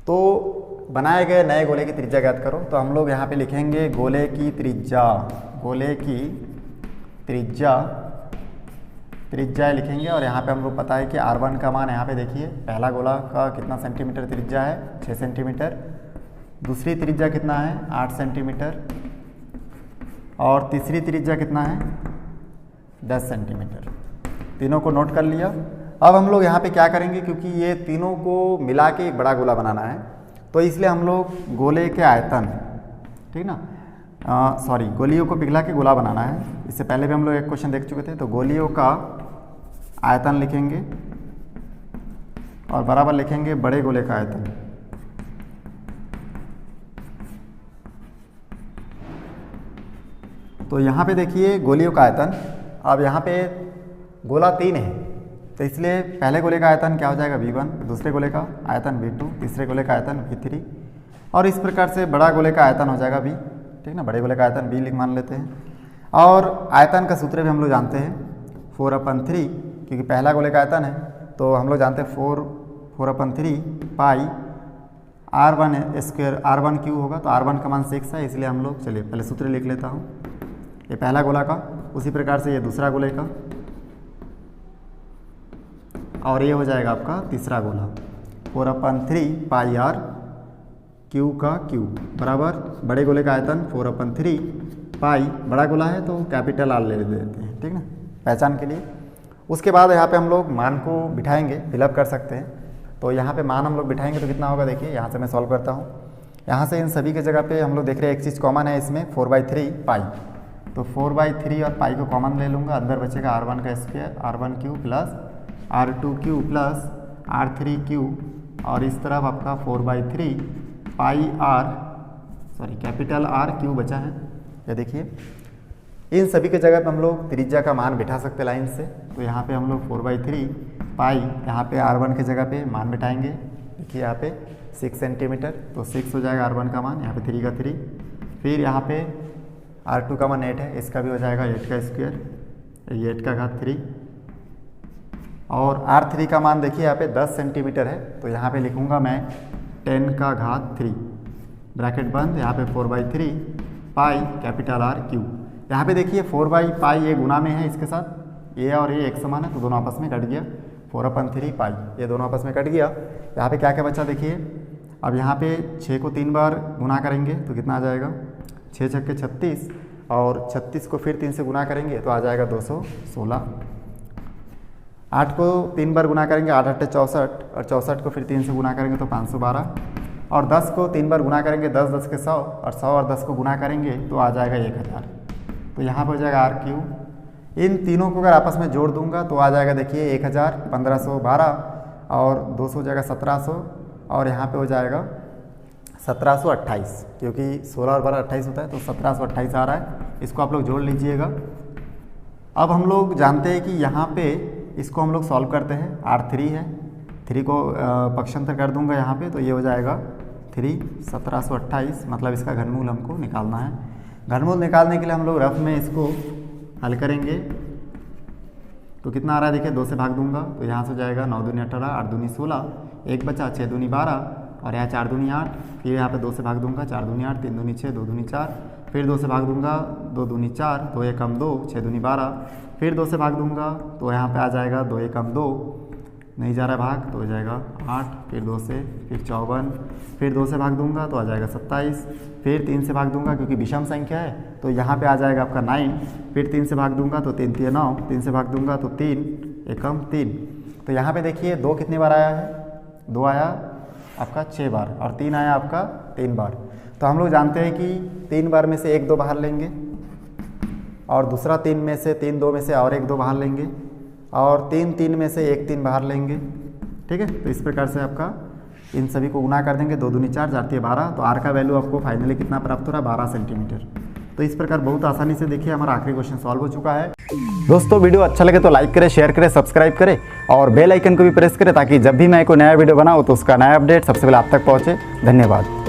तो बनाए गए नए गोले की त्रिज्या ज्ञात करो। तो हम लोग यहाँ पे लिखेंगे गोले की त्रिज्या, गोले की त्रिज्या लिखेंगे। और यहाँ पे हम लोग पता है कि R1 का मान यहाँ पे देखिए, पहला गोला का कितना सेंटीमीटर त्रिज्या है, 6 सेंटीमीटर। दूसरी त्रिज्या कितना है, 8 सेंटीमीटर। और तीसरी त्रिज्या कितना है, 10 सेंटीमीटर। तीनों को नोट कर लिया। अब हम लोग यहाँ पे क्या करेंगे, क्योंकि ये तीनों को मिला के एक बड़ा गोला बनाना है, तो इसलिए हम लोग गोले के आयतन, ठीक ना, गोलियों को पिघला के गोला बनाना है। इससे पहले भी हम लोग एक क्वेश्चन देख चुके थे। तो गोलियों का आयतन लिखेंगे और बराबर लिखेंगे बड़े गोले का आयतन। तो यहाँ पे देखिए गोलियों का आयतन, अब यहाँ पे गोला 3 है, तो इसलिए पहले गोले का आयतन क्या हो जाएगा, V1, दूसरे गोले का आयतन V2, तीसरे गोले का आयतन V3, और इस प्रकार से बड़ा गोले का आयतन हो जाएगा V, ठीक ना। बड़े गोले का आयतन V लिख मान लेते हैं। और आयतन का सूत्र भी हम लोग जानते हैं 4/3, क्योंकि पहला गोले का आयतन है, तो हम लोग जानते हैं 4/3 पाई R1 स्क्वायर, R1 क्यू होगा, तो R1 का मान 6 है, इसलिए हम लोग, चलिए पहले सूत्र लिख लेता हूँ। ये पहला गोला का, उसी प्रकार से ये दूसरा गोले का, और ये हो जाएगा आपका तीसरा गोला 4/3 पाई R क्यू का क्यू बराबर बड़े गोले का आयतन 4/3 पाई, बड़ा गोला है तो कैपिटल R ले देते हैं, ठीक ना, पहचान के लिए। उसके बाद यहाँ पे हम लोग मान को बिठाएंगे, फिलअप कर सकते हैं। तो यहाँ पे मान हम लोग बिठाएंगे तो कितना होगा, देखिए यहाँ से मैं सॉल्व करता हूँ। यहाँ से इन सभी के जगह पे हम लोग देख रहे हैं एक चीज़ कॉमन है इसमें, 4/3 पाई, तो 4/3 और पाई को कॉमन ले लूँगा। अंदर बचेगा R1 का square, R1 Q plus R2 Q plus R3 Q, और इस तरफ आपका 4/3 पाई कैपिटल R क्यू बचा है। ये देखिए इन सभी के जगह पे हम लोग त्रिज्या का मान बिठा सकते लाइन से। तो यहाँ पे हम लोग 4/3 पाई, यहाँ पे R1 के जगह पे मान बिठाएंगे। देखिए यहाँ पे 6 सेंटीमीटर, तो 6 हो जाएगा R1 का मान, यहाँ पे 3 का 3, फिर यहाँ पे R2 का मान 8 है, इसका भी हो जाएगा 8 का स्क्वायर, ये 8 का घात 3, और R3 का मान देखिए यहाँ पे 10 सेंटीमीटर है, तो यहाँ पे लिखूँगा मैं 10 का घात 3, ब्रैकेट बंद, यहाँ पे 4/3 पाई कैपिटल R क्यू। यहाँ पे देखिए 4/पाई ये गुना में है इसके साथ, ये और ये एक समान है, तो दोनों आपस में कट गया, 4/3 पाई, ये दोनों आपस में कट गया। यहाँ पे क्या क्या बचा देखिए, अब यहाँ पे 6 को 3 बार गुना करेंगे तो कितना आ जाएगा, 6 छक्के 36, और 36 को फिर 3 से गुना करेंगे तो आ जाएगा 216। 8 को 3 बार गुना करेंगे, 8 8 64, और 64 को फिर 3 से गुना करेंगे तो 512, और 10 को 3 बार गुना करेंगे, 10 10 के 100, और 100 और 10 को गुना करेंगे तो आ जाएगा 1000। तो यहाँ पर हो जाएगा R क्यू। इन तीनों को अगर आपस में जोड़ दूंगा तो आ जाएगा देखिए 1000, 1512, और 200 हो जाएगा 1700, और यहाँ पे हो जाएगा 1728, क्योंकि 16 और 12 28 होता है, तो 1728 आ रहा है। इसको आप लोग जोड़ लीजिएगा। अब हम लोग जानते हैं कि यहाँ पे इसको हम लोग सॉल्व करते हैं। R3 है, 3 को पक्षांतर कर दूंगा यहाँ पे, तो ये हो जाएगा 3 1728, मतलब इसका घनमूल हमको निकालना है। घनमूल निकालने के लिए हम लोग रफ में इसको हल करेंगे। तो कितना आ रहा है देखिए, 2 से भाग दूंगा तो यहाँ से हो जाएगा 9 दूनी 18, 8 दूनी 16, 1 बचा, 6 दूनी 12 और यहाँ 4 दूनी 8, फिर यहाँ पे 2 से भाग दूंगा, 4 दूनी 8, 3 दूनी 6, 2 दूनी 4, फिर 2 से भाग दूंगा, 2 दूनी 4, 2 एकम 2, 6 दूनी 12, फिर 2 से भाग दूंगा तो यहाँ पे आ जाएगा 2 एकम 2, नहीं जा रहा भाग तो हो जाएगा 8, फिर 2 से, फिर 54, फिर 2 से भाग दूंगा तो आ जाएगा 27, फिर 3 से भाग दूंगा क्योंकि विषम संख्या है तो यहाँ पे आ जाएगा आपका 9, फिर 3 से भाग दूंगा तो 3 3 9, 3 से भाग दूंगा तो 3 एकम 3। तो यहाँ पे देखिए 2 कितनी बार आया है, 2 आया आपका 6 बार और 3 आया आपका 3 बार। तो हम लोग जानते हैं कि 3 बार में से 1 2 बाहर लेंगे और दूसरा 3 में से 3 2 में से और 1 2 बाहर लेंगे और 3 3 में से 1 3 बाहर लेंगे। ठीक है, तो इस प्रकार से आपका इन सभी को गुना कर देंगे, 2 दूनी 4, 4 3 12, तो आर का वैल्यू आपको फाइनली कितना प्राप्त हो रहा है, 12 सेंटीमीटर। तो इस प्रकार बहुत आसानी से देखिए हमारा आखिरी क्वेश्चन सॉल्व हो चुका है। दोस्तों वीडियो अच्छा लगे तो लाइक करें, शेयर करें, सब्सक्राइब करें और बेल आइकन को भी प्रेस करें ताकि जब भी मैं कोई नया वीडियो बनाऊँ तो उसका नया अपडेट सबसे पहले आप तक पहुँचे। धन्यवाद।